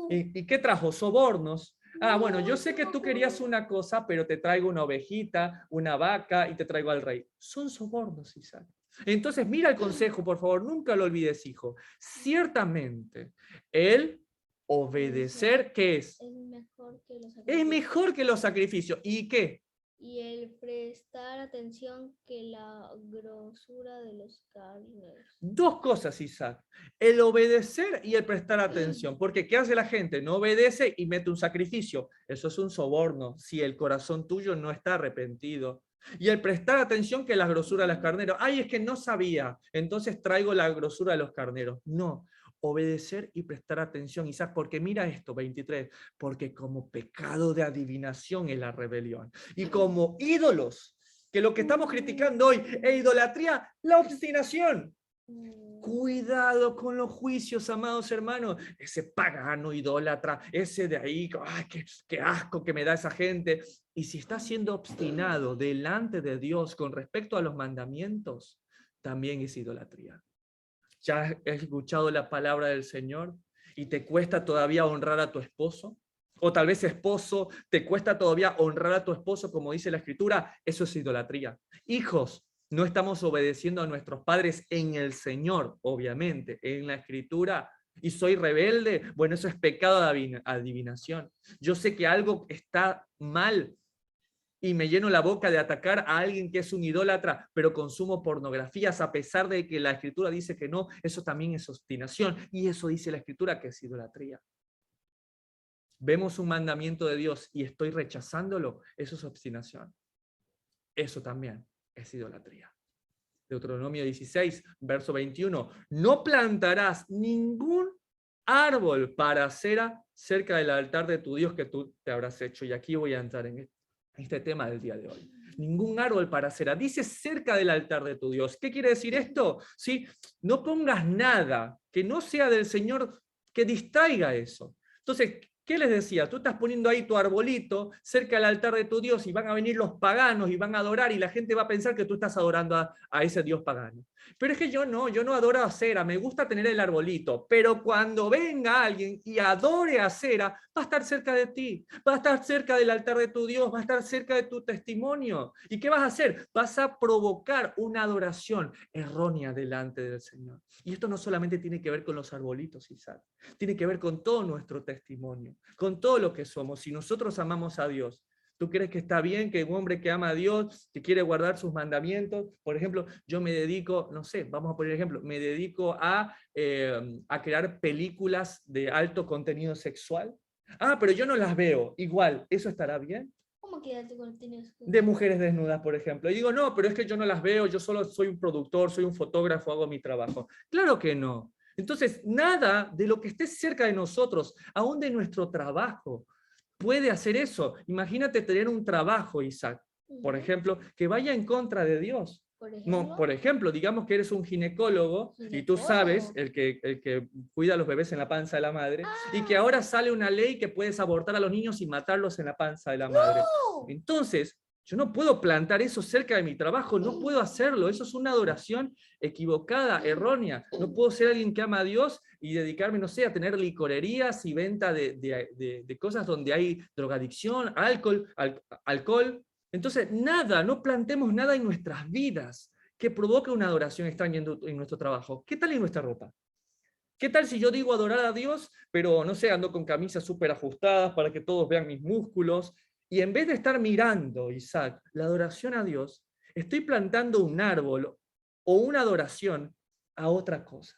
¿y qué trajo? Sobornos. Bueno, yo sé que tú querías una cosa, pero te traigo una ovejita, una vaca y te traigo al rey. Son sobornos, Isaac. Entonces, mira el consejo, por favor, nunca lo olvides, hijo. Ciertamente, el obedecer, ¿qué es? Es mejor que los sacrificios. ¿Y qué? Y el prestar atención que la grosura de los carneros. Dos cosas, Isaac. El obedecer y el prestar atención. Porque ¿qué hace la gente? No obedece y mete un sacrificio. Eso es un soborno si el corazón tuyo no está arrepentido. Y el prestar atención que la grosura de los carneros. Ay, es que no sabía, entonces traigo la grosura de los carneros. No. Obedecer y prestar atención, Isaac, porque mira esto, 23, porque como pecado de adivinación es la rebelión, y como ídolos, que lo que estamos criticando hoy es idolatría, la obstinación. Cuidado con los juicios, amados hermanos, ese pagano idólatra, ese de ahí, ay, qué asco que me da esa gente. Y si está siendo obstinado delante de Dios con respecto a los mandamientos, también es idolatría. ¿Ya has escuchado la palabra del Señor y te cuesta todavía honrar a tu esposo? O tal vez, esposo, te cuesta todavía honrar a tu esposo, como dice la Escritura. Eso es idolatría. Hijos, no estamos obedeciendo a nuestros padres en el Señor, obviamente, en la Escritura. Y soy rebelde, bueno, eso es pecado de adivinación. Yo sé que algo está mal y me lleno la boca de atacar a alguien que es un idólatra, pero consumo pornografías a pesar de que la Escritura dice que no. Eso también es obstinación, y eso dice la Escritura que es idolatría. Vemos un mandamiento de Dios y estoy rechazándolo, eso es obstinación. Eso también es idolatría. Deuteronomio 16, verso 21. No plantarás ningún árbol para cera cerca del altar de tu Dios que tú te habrás hecho. Y aquí voy a entrar en este tema del día de hoy. ningún árbol para cera. Dice cerca del altar de tu Dios. ¿Qué quiere decir esto? ¿Sí? No pongas nada que no sea del Señor que distraiga eso. Entonces, ¿qué les decía? Tú estás poniendo ahí tu arbolito cerca del altar de tu Dios y van a venir los paganos y van a adorar y la gente va a pensar que tú estás adorando a ese Dios pagano. Pero es que yo no adoro a Acera, me gusta tener el arbolito, pero cuando venga alguien y adore a Acera, va a estar cerca de ti, va a estar cerca del altar de tu Dios, va a estar cerca de tu testimonio. ¿Y qué vas a hacer? Vas a provocar una adoración errónea delante del Señor. Y esto no solamente tiene que ver con los arbolitos, Isaac, tiene que ver con todo nuestro testimonio, con todo lo que somos. Si nosotros amamos a Dios, ¿tú crees que está bien que un hombre que ama a Dios, que quiere guardar sus mandamientos? Por ejemplo, yo me dedico, no sé, vamos a poner ejemplo, me dedico a crear películas de alto contenido sexual. Ah, pero yo no las veo. Igual, ¿eso estará bien? ¿Cómo que alto contenido sexual? De mujeres desnudas, por ejemplo. Y digo, no, pero es que yo no las veo, yo solo soy un productor, soy un fotógrafo, hago mi trabajo. Claro que no. Entonces, nada de lo que esté cerca de nosotros, aún de nuestro trabajo, puede hacer eso. Imagínate tener un trabajo, Isaac, por ejemplo, que vaya en contra de Dios. No, por ejemplo, digamos que eres un ginecólogo y tú sabes, el que cuida a los bebés en la panza de la madre, y que ahora sale una ley que puedes abortar a los niños y matarlos en la panza de la madre. Entonces, yo no puedo plantar eso cerca de mi trabajo, no puedo hacerlo, eso es una adoración equivocada, errónea. No puedo ser alguien que ama a Dios y dedicarme, no sé, a tener licorerías y venta de cosas donde hay drogadicción, alcohol. Entonces, nada, no plantemos nada en nuestras vidas que provoque una adoración extraña en nuestro trabajo. ¿Qué tal en nuestra ropa? ¿Qué tal si yo digo adorar a Dios, pero no sé, ando con camisas súper ajustadas para que todos vean mis músculos? Y en vez de estar mirando, Isaac, la adoración a Dios, estoy plantando un árbol o una adoración a otra cosa.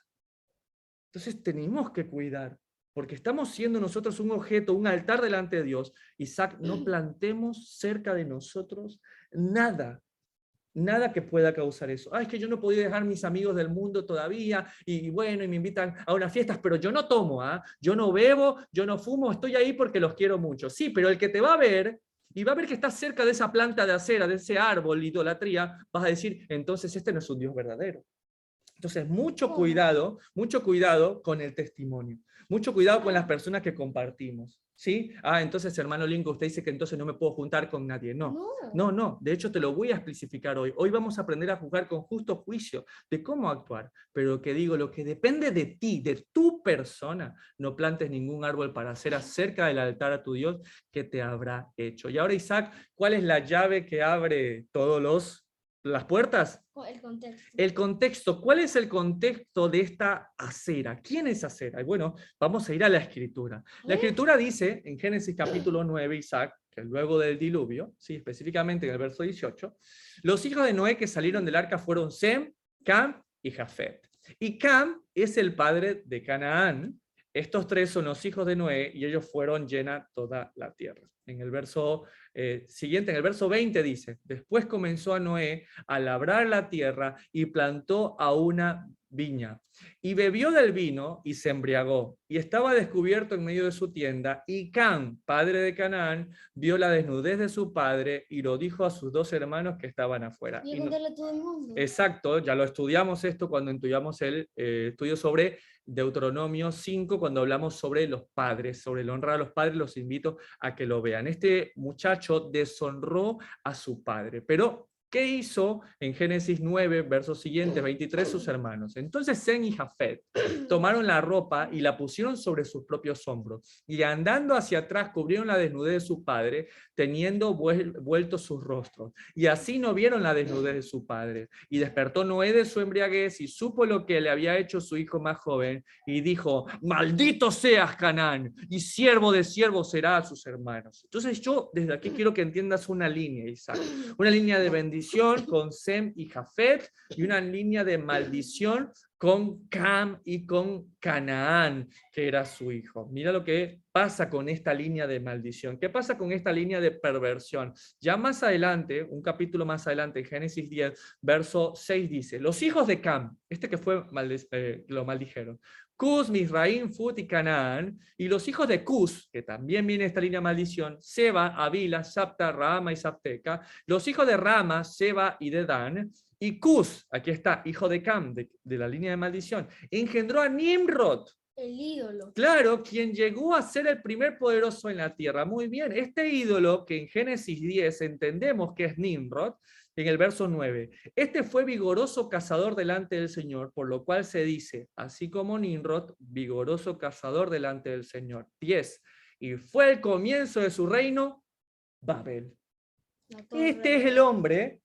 Entonces tenemos que cuidar, porque estamos siendo nosotros un objeto, un altar delante de Dios. Isaac, no plantemos cerca de nosotros nada que pueda causar eso. Ah, es que yo no podía dejar mis amigos del mundo todavía, y bueno, y me invitan a unas fiestas, pero yo no tomo, yo no bebo, yo no fumo, estoy ahí porque los quiero mucho. Sí, pero el que te va a ver, y va a ver que estás cerca de esa planta de acera, de ese árbol, idolatría, vas a decir, entonces este no es un Dios verdadero. Entonces, mucho cuidado con el testimonio, mucho cuidado con las personas que compartimos, ¿sí? Ah, entonces, hermano Lincoln, usted dice que entonces no me puedo juntar con nadie. No, de hecho te lo voy a especificar hoy. Hoy vamos a aprender a juzgar con justo juicio de cómo actuar, pero que digo, lo que depende de ti, de tu persona, no plantes ningún árbol para hacer acerca del altar a tu Dios que te habrá hecho. Y ahora, Isaac, ¿cuál es la llave que abre las puertas? El contexto. El contexto. ¿Cuál es el contexto de esta acera? ¿Quién es Acera? Y bueno, vamos a ir a la Escritura. La Escritura dice, en Génesis capítulo 9, Isaac, que luego del diluvio, ¿sí? Específicamente en el verso 18, los hijos de Noé que salieron del arca fueron Sem, Cam y Jafet. Y Cam es el padre de Canaán. Estos tres son los hijos de Noé y ellos fueron llena toda la tierra. En el verso siguiente, en el verso 20 dice, después comenzó a Noé a labrar la tierra y plantó a una viña. Y bebió del vino y se embriagó. Y estaba descubierto en medio de su tienda. Y Cam, padre de Canaán, vio la desnudez de su padre y lo dijo a sus dos hermanos que estaban afuera. Y contarle a todo el mundo. Exacto, ya lo estudiamos esto cuando estudiamos el estudio sobre Deuteronomio 5, cuando hablamos sobre los padres, sobre el honrar a los padres. Los invito a que lo vean. Este muchacho deshonró a su padre, pero ¿qué hizo en Génesis 9, versos siguientes, 23, sus hermanos? Entonces Sem y Jafet tomaron la ropa y la pusieron sobre sus propios hombros, y andando hacia atrás cubrieron la desnudez de su padre, teniendo vueltos sus rostros. Y así no vieron la desnudez de su padre. Y despertó Noé de su embriaguez y supo lo que le había hecho su hijo más joven, y dijo, maldito seas Canaán, y siervo de siervos será a sus hermanos. Entonces yo desde aquí quiero que entiendas una línea, Isaac, una línea de bendición con Sem y Jafet, y una línea de maldición con Cam y con Canaán, que era su hijo. Mira lo que pasa con esta línea de maldición. ¿Qué pasa con esta línea de perversión? Ya más adelante, un capítulo más adelante, en Génesis 10, verso 6 dice, los hijos de Cam, este que fue lo maldijeron, Cus, Misraim, Fut y Canaán, y los hijos de Cus, que también viene esta línea de maldición, Seba, Avila, Sapta, Rama y Sapteca, los hijos de Rama, Seba y Dedán, y Cus, aquí está, hijo de Cam, de la línea de maldición, engendró a Nimrod. El ídolo. Claro, quien llegó a ser el primer poderoso en la tierra. Muy bien, este ídolo que en Génesis 10 entendemos que es Nimrod, en el verso 9, este fue vigoroso cazador delante del Señor, por lo cual se dice, así como Nimrod, vigoroso cazador delante del Señor. 10, y fue el comienzo de su reino, Babel. Este es el hombre.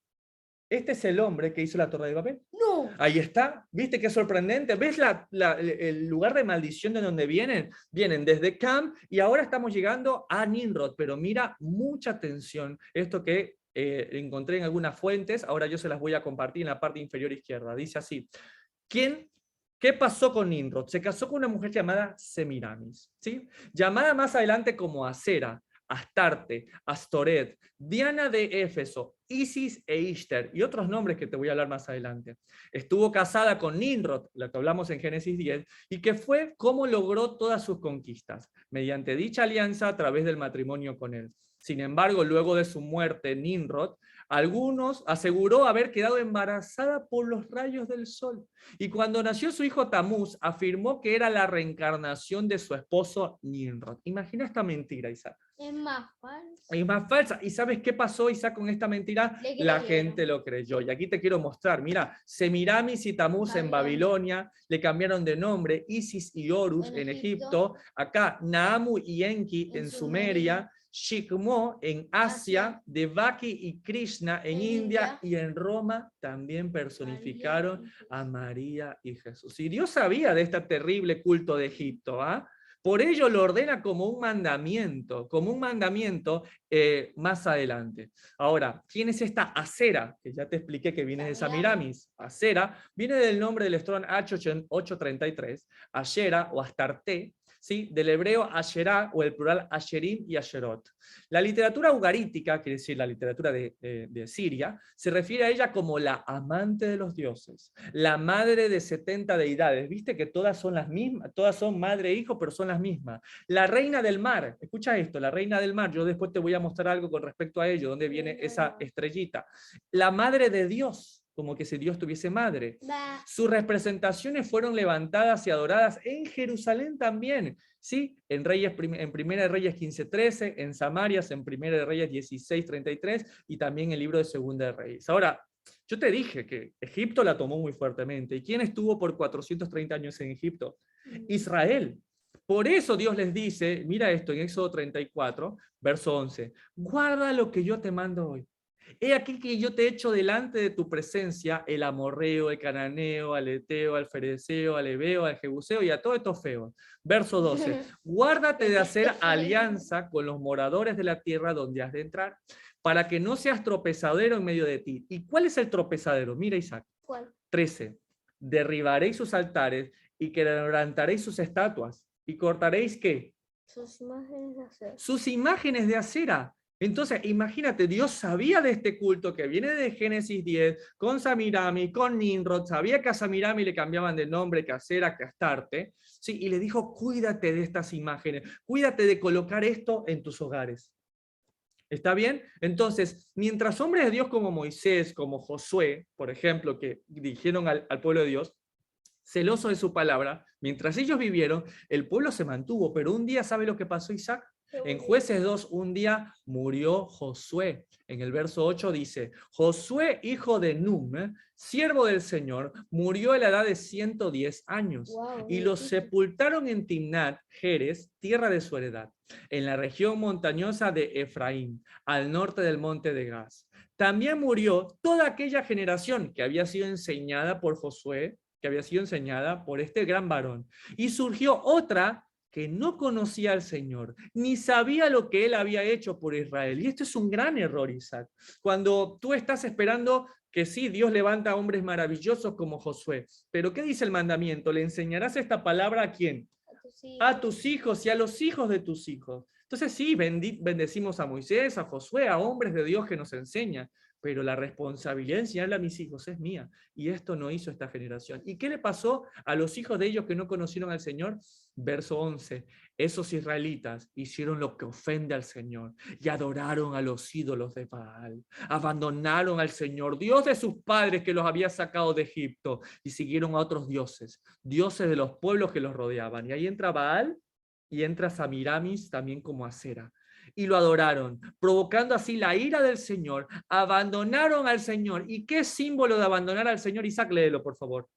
Este es el hombre que hizo la Torre de Babel. No. Ahí está. ¿Viste qué sorprendente? ¿Ves el lugar de maldición de donde vienen? Vienen desde Cam y ahora estamos llegando a Nimrod. Pero mira, mucha atención. Esto que encontré en algunas fuentes, ahora yo se las voy a compartir en la parte inferior izquierda. Dice así. ¿Qué pasó con Nimrod? Se casó con una mujer llamada Semiramis, ¿sí? Llamada más adelante como Acera, Astarte, Astoret, Diana de Éfeso, Isis e Ishtar, y otros nombres que te voy a hablar más adelante. Estuvo casada con Nimrod, la que hablamos en Génesis 10, y que fue cómo logró todas sus conquistas, mediante dicha alianza a través del matrimonio con él. Sin embargo, luego de su muerte, Nimrod, algunos aseguró haber quedado embarazada por los rayos del sol. Y cuando nació su hijo Tamuz, afirmó que era la reencarnación de su esposo Nimrod. Imagina esta mentira, Isaac. Es más falso. Es más falsa. ¿Y sabes qué pasó, Isaac, con esta mentira? La gente lo creyó. Y aquí te quiero mostrar. Mira, Semiramis y Tamuz en Babilonia, le cambiaron de nombre, Isis y Horus en Egipto, acá Naamu y Enki en Sumeria, Shikmo en Asia, Devaki y Krishna en India, y en Roma también personificaron a María y Jesús. Y Dios sabía de este terrible culto de Egipto, ¿ah? Por ello lo ordena como un mandamiento más adelante. Ahora, ¿quién es esta Acera? Que ya te expliqué que viene de Semiramis. Acera viene del nombre del Strong H833, Ashera o Astarte, ¿sí? Del hebreo Asherá o el plural Asherim y Asherot. La literatura ugarítica, quiere decir la literatura de Siria, se refiere a ella como la amante de los dioses, la madre de 70 deidades. Viste que todas son las mismas, todas son madre e hijo, pero son las mismas. La reina del mar, escucha esto, la reina del mar, yo después te voy a mostrar algo con respecto a ello, donde viene esa estrellita. La madre de Dios, como que si Dios tuviese madre. Sus representaciones fueron levantadas y adoradas en Jerusalén también, ¿sí? En Primera de Reyes 15:13, en Samarias en Primera de Reyes 16:33 y también en el libro de Segunda de Reyes. Ahora, yo te dije que Egipto la tomó muy fuertemente. ¿Y quién estuvo por 430 años en Egipto? Israel. Por eso Dios les dice, mira esto en Éxodo 34, verso 11, guarda lo que yo te mando hoy. He aquí que yo te echo delante de tu presencia el amorreo, el cananeo, al eteo, al fereceo, al ebeo, al jebuseo y a todos estos feos. Verso 12. Guárdate de hacer alianza con los moradores de la tierra donde has de entrar, para que no seas tropezadero en medio de ti. ¿Y cuál es el tropezadero? Mira, Isaac. ¿Cuál? 13. Derribaréis sus altares y quebrantaréis sus estatuas. ¿Y cortaréis qué? Sus imágenes de acera. Sus imágenes de acera. Entonces, imagínate, Dios sabía de este culto que viene de Génesis 10, con Samirami, con Nimrod, sabía que a Samirami le cambiaban de nombre, que a Acera, que a Astarte, ¿sí? Y le dijo, cuídate de estas imágenes, cuídate de colocar esto en tus hogares. ¿Está bien? Entonces, mientras hombres de Dios como Moisés, como Josué, por ejemplo, que dirigieron al pueblo de Dios, celoso de su palabra, mientras ellos vivieron, el pueblo se mantuvo, pero un día, ¿sabe lo que pasó, Isaac? En Jueces 2, un día murió Josué. En el verso 8 dice, Josué, hijo de Num, siervo del Señor, murió a la edad de 110 años. Wow, y lo sepultaron en Timnat, Jerez, tierra de su heredad, en la región montañosa de Efraín, al norte del monte de Gaz. También murió toda aquella generación que había sido enseñada por Josué, que había sido enseñada por este gran varón. Y surgió otra que no conocía al Señor, ni sabía lo que él había hecho por Israel. Y esto es un gran error, Isaac. Cuando tú estás esperando que sí, Dios levanta a hombres maravillosos como Josué. Pero ¿qué dice el mandamiento? ¿Le enseñarás esta palabra a quién? A tus hijos y a los hijos de tus hijos. Entonces sí, bendecimos a Moisés, a Josué, a hombres de Dios que nos enseñan, pero la responsabilidad de enseñarle a mis hijos es mía, y esto no hizo esta generación. ¿Y qué le pasó a los hijos de ellos que no conocieron al Señor? Verso 11, esos israelitas hicieron lo que ofende al Señor y adoraron a los ídolos de Baal, abandonaron al Señor, Dios de sus padres que los había sacado de Egipto, y siguieron a otros dioses, dioses de los pueblos que los rodeaban. Y ahí entra Baal y entra Samiramis también como Acera. Y lo adoraron, provocando así la ira del Señor. Abandonaron al Señor. ¿Y qué símbolo de abandonar al Señor? Isaac, léelo, por favor.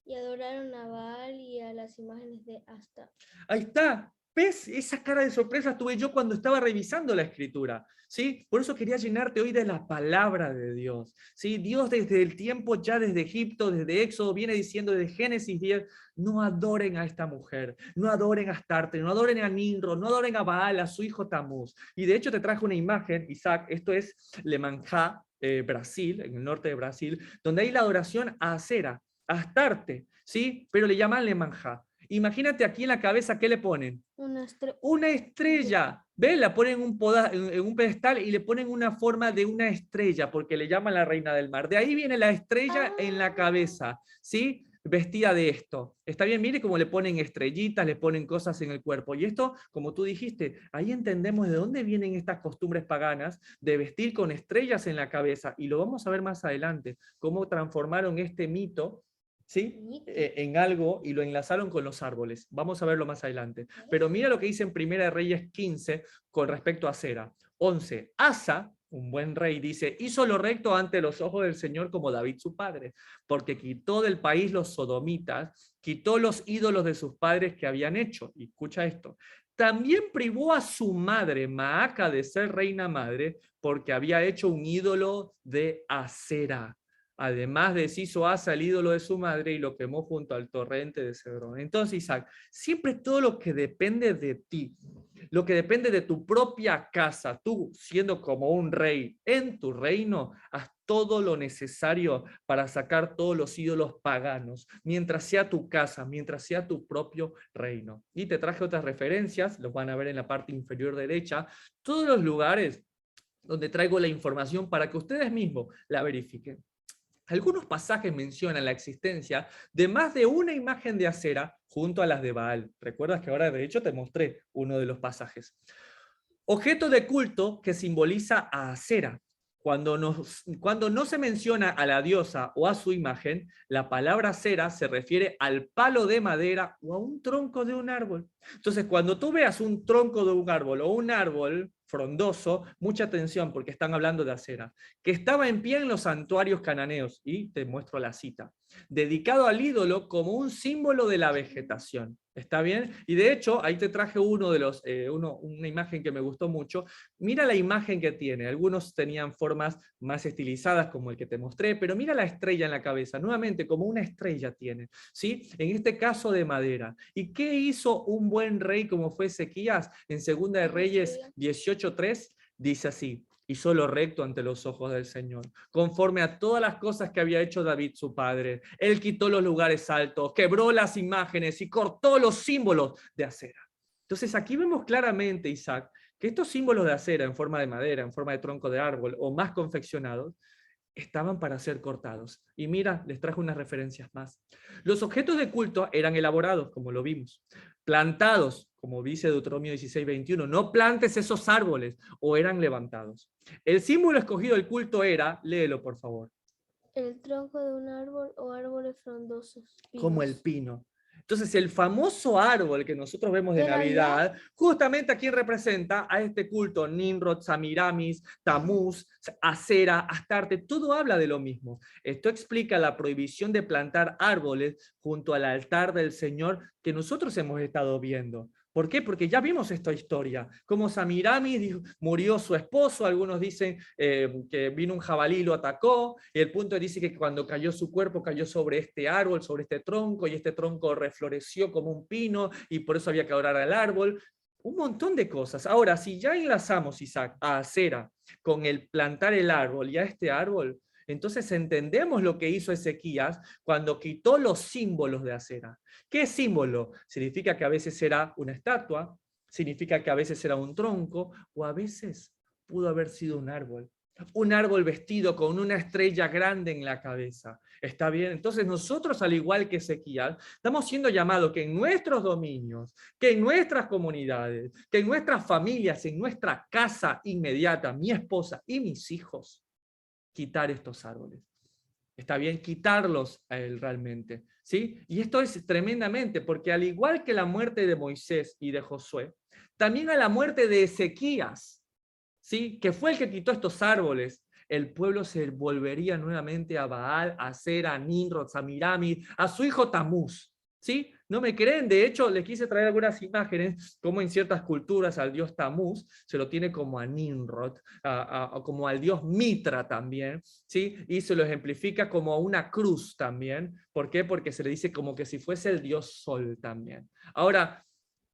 Y adoraron a Baal y a las imágenes de Asta. Ahí está. ¿Ves? Esa cara de sorpresa tuve yo cuando estaba revisando la Escritura. ¿Sí? Por eso quería llenarte hoy de la palabra de Dios. ¿Sí? Dios desde el tiempo, ya desde Egipto, desde Éxodo, viene diciendo desde Génesis 10, no adoren a esta mujer, no adoren a Astarte, no adoren a Nimrod, no adoren a Baal, a su hijo Tamuz. Y de hecho te traje una imagen, Isaac, esto es Lemanjá, Brasil, en el norte de Brasil, donde hay la adoración a Acera, a Astarte, ¿sí? Pero le llaman Lemanjá. Imagínate aquí en la cabeza, ¿qué le ponen? Una estrella. ¿Ves? La ponen en un pedestal y le ponen una forma de una estrella, porque le llaman la reina del mar. De ahí viene la estrella en la cabeza, ¿sí? Vestida de esto. Está bien, mire cómo le ponen estrellitas, le ponen cosas en el cuerpo. Y esto, como tú dijiste, ahí entendemos de dónde vienen estas costumbres paganas de vestir con estrellas en la cabeza. Y lo vamos a ver más adelante, cómo transformaron este mito, ¿sí? En algo y lo enlazaron con los árboles. Vamos a verlo más adelante. Pero mira lo que dice en Primera de Reyes 15 con respecto a Acera. 11. Asa, un buen rey, dice, hizo lo recto ante los ojos del Señor como David su padre, porque quitó del país los sodomitas, quitó los ídolos de sus padres que habían hecho. Y escucha esto. También privó a su madre, Maaca, de ser reina madre, porque había hecho un ídolo de Acera. Además deshizo Asa el ídolo de su madre y lo quemó junto al torrente de Cedrón. Entonces, Isaac, siempre todo lo que depende de ti, lo que depende de tu propia casa, tú siendo como un rey en tu reino, haz todo lo necesario para sacar todos los ídolos paganos, mientras sea tu casa, mientras sea tu propio reino. Y te traje otras referencias, los van a ver en la parte inferior derecha, todos los lugares donde traigo la información para que ustedes mismos la verifiquen. Algunos pasajes mencionan la existencia de más de una imagen de Acera junto a las de Baal. ¿Recuerdas que ahora de hecho te mostré uno de los pasajes? Objeto de culto que simboliza a Acera. Cuando no se menciona a la diosa o a su imagen, la palabra Acera se refiere al palo de madera o a un tronco de un árbol. Entonces, cuando tú veas un tronco de un árbol o un árbol frondoso, mucha atención porque están hablando de Acera, que estaba en pie en los santuarios cananeos, y te muestro la cita, dedicado al ídolo como un símbolo de la vegetación. ¿Está bien? Y de hecho, ahí te traje una imagen que me gustó mucho. Mira la imagen que tiene. Algunos tenían formas más estilizadas, como el que te mostré, pero mira la estrella en la cabeza. Nuevamente, como una estrella tiene, ¿sí? En este caso de madera. ¿Y qué hizo un buen rey como fue Ezequías? En Segunda de Reyes 18:3 dice así: hizo lo recto ante los ojos del Señor, conforme a todas las cosas que había hecho David su padre. Él quitó los lugares altos, quebró las imágenes y cortó los símbolos de Acera. Entonces aquí vemos claramente, Isaac, que estos símbolos de Acera en forma de madera, en forma de tronco de árbol o más confeccionados, estaban para ser cortados. Y mira, les traje unas referencias más. Los objetos de culto eran elaborados, como lo vimos, plantados, como dice Deuteronomio 16:21, no plantes esos árboles, o eran levantados. El símbolo escogido del culto era, léelo por favor. El tronco de un árbol o árboles frondosos. Pinos. Como el pino. Entonces, el famoso árbol que nosotros vemos de Navidad, justamente a quién representa, a este culto, Nimrod, Samiramis, Tamuz, Acera, Astarte, todo habla de lo mismo. Esto explica la prohibición de plantar árboles junto al altar del Señor que nosotros hemos estado viendo. ¿Por qué? Porque ya vimos esta historia, como Samiramis murió su esposo, algunos dicen que vino un jabalí y lo atacó, y el punto dice que cuando cayó su cuerpo cayó sobre este árbol, sobre este tronco, y este tronco refloreció como un pino, y por eso había que adorar al árbol. Un montón de cosas. Ahora, si ya enlazamos, Isaac, a Acera con el plantar el árbol y a este árbol, Entonces entendemos lo que hizo Ezequías cuando quitó los símbolos de acera. ¿Qué símbolo? Significa que a veces era una estatua, significa que a veces era un tronco, o a veces pudo haber sido un árbol. Un árbol vestido con una estrella grande en la cabeza. ¿Está bien? Entonces nosotros, al igual que Ezequías, estamos siendo llamados que en nuestros dominios, que en nuestras comunidades, que en nuestras familias, en nuestra casa inmediata, mi esposa y mis hijos, quitar estos árboles. Está bien quitarlos a él realmente, ¿sí? Y esto es tremendamente, porque al igual que la muerte de Moisés y de Josué, también a la muerte de Ezequías, ¿sí? Que fue el que quitó estos árboles, el pueblo se volvería nuevamente a Baal, a Asera, a Nimrod, a Miramis, a su hijo Tamuz, ¿sí? ¿No me creen? De hecho, les quise traer algunas imágenes, como en ciertas culturas al dios Tamuz se lo tiene como a Nimrod, como al dios Mitra también, ¿sí? Y se lo ejemplifica como una cruz también. ¿Por qué? Porque se le dice como que si fuese el dios Sol también. Ahora,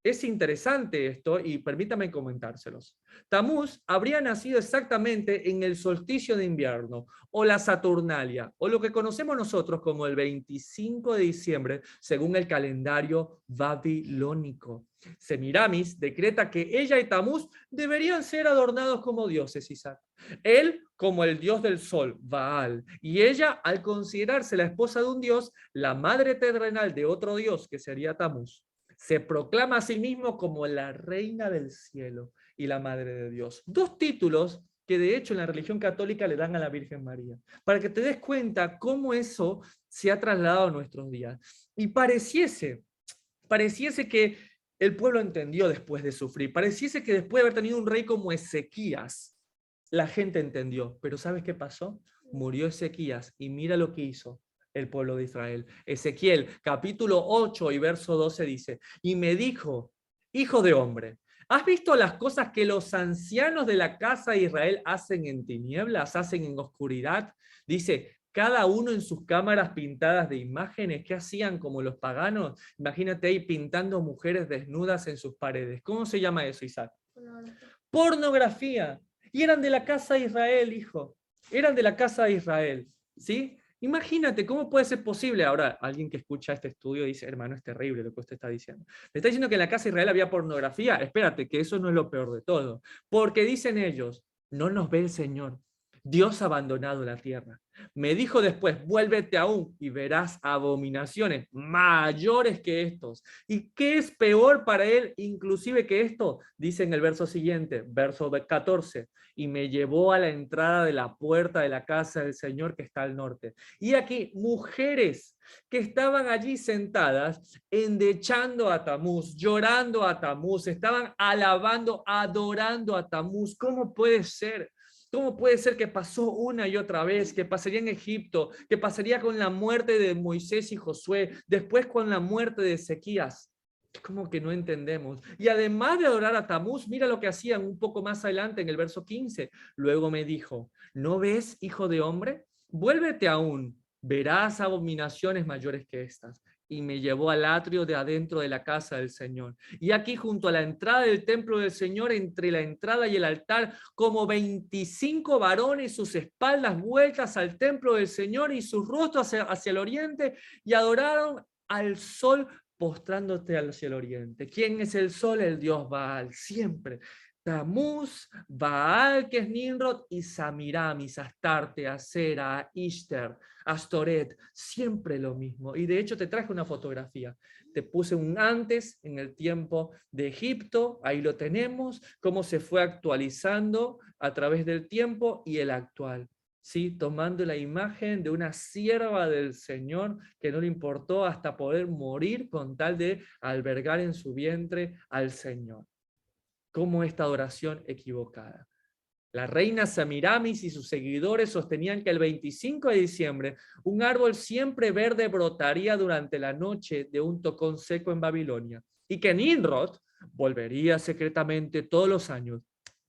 es interesante esto y permítame comentárselos. Tamuz habría nacido exactamente en el solsticio de invierno o la Saturnalia o lo que conocemos nosotros como el 25 de diciembre según el calendario babilónico. Semiramis decreta que ella y Tamuz deberían ser adornados como dioses, Isaac. Él como el dios del sol, Baal, y ella, al considerarse la esposa de un dios, la madre terrenal de otro dios que sería Tamuz, se proclama a sí mismo como la reina del cielo y la madre de Dios. Dos títulos que de hecho en la religión católica le dan a la Virgen María, para que te des cuenta cómo eso se ha trasladado a nuestros días. Y pareciese que el pueblo entendió después de sufrir, pareciese que después de haber tenido un rey como Ezequías, la gente entendió, pero ¿sabes qué pasó? Murió Ezequías y mira lo que hizo el pueblo de Israel. Ezequiel, capítulo 8 y verso 12 dice, y me dijo, hijo de hombre, ¿has visto las cosas que los ancianos de la casa de Israel hacen en tinieblas, hacen en oscuridad? Dice, cada uno en sus cámaras pintadas de imágenes, ¿qué hacían como los paganos? Imagínate ahí pintando mujeres desnudas en sus paredes. ¿Cómo se llama eso, Isaac? Pornografía. Y eran de la casa de Israel, hijo. Eran de la casa de Israel, ¿sí? Imagínate, ¿cómo puede ser posible? Ahora, alguien que escucha este estudio dice, hermano, es terrible lo que usted está diciendo. ¿Me está diciendo que en la casa de Israel había pornografía? Espérate, que eso no es lo peor de todo. Porque dicen ellos, no nos ve el Señor. Dios ha abandonado la tierra. Me dijo después, vuélvete aún y verás abominaciones mayores que estos. ¿Y qué es peor para él inclusive que esto? Dice en el verso siguiente, verso 14, y me llevó a la entrada de la puerta de la casa del Señor que está al norte. Y aquí mujeres que estaban allí sentadas, endechando a Tamuz, llorando a Tamuz, estaban alabando, adorando a Tamuz. ¿Cómo puede ser? ¿Cómo puede ser que pasó una y otra vez, que pasaría en Egipto, que pasaría con la muerte de Moisés y Josué, después con la muerte de Ezequías? Es como que no entendemos. Y además de adorar a Tamuz, mira lo que hacían un poco más adelante en el verso 15. Luego me dijo, ¿no ves, hijo de hombre? Vuélvete aún, verás abominaciones mayores que estas. Y me llevó al atrio de adentro de la casa del Señor. Y aquí junto a la entrada del templo del Señor, entre la entrada y el altar, como 25 varones, sus espaldas vueltas al templo del Señor y sus rostros hacia el oriente, y adoraron al sol postrándote hacia el oriente. ¿Quién es el sol? El dios Baal, siempre. Tamuz, Baal, que es Nimrod, y Samiramis, Astarte, Asera, Ishtar, Astoret, siempre lo mismo. Y de hecho te traje una fotografía. Te puse un antes en el tiempo de Egipto, ahí lo tenemos, cómo se fue actualizando a través del tiempo y el actual. ¿Sí? Tomando la imagen de una sierva del Señor que no le importó hasta poder morir con tal de albergar en su vientre al Señor. ¿Cómo esta adoración equivocada? La reina Semiramis y sus seguidores sostenían que el 25 de diciembre un árbol siempre verde brotaría durante la noche de un tocón seco en Babilonia y que Nimrod volvería secretamente todos los años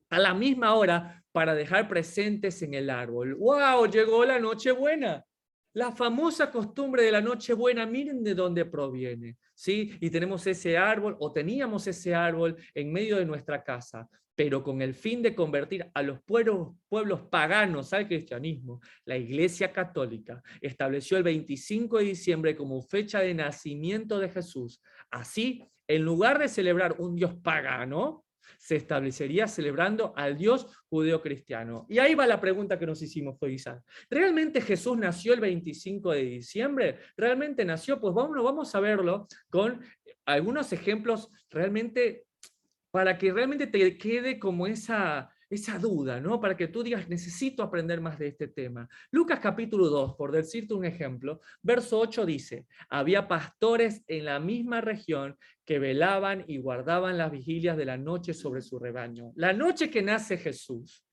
a la misma hora para dejar presentes en el árbol. ¡Wow! Llegó la Nochebuena. La famosa costumbre de la Nochebuena, miren de dónde proviene, ¿sí? Y tenemos ese árbol, o teníamos ese árbol en medio de nuestra casa. pero con el fin de convertir a los pueblos paganos al cristianismo, la Iglesia Católica estableció el 25 de diciembre como fecha de nacimiento de Jesús. Así, en lugar de celebrar un Dios pagano, se establecería celebrando al Dios judeo-cristiano. Y ahí va la pregunta que nos hicimos hoy, Isaac. ¿Realmente Jesús nació el 25 de diciembre? ¿Realmente nació? Pues vamos a verlo con algunos ejemplos realmente para que realmente te quede como esa duda, ¿no? Para que tú digas, necesito aprender más de este tema. Lucas capítulo 2, por decirte un ejemplo, verso 8 dice, había pastores en la misma región que velaban y guardaban las vigilias de la noche sobre su rebaño. La noche que nace Jesús,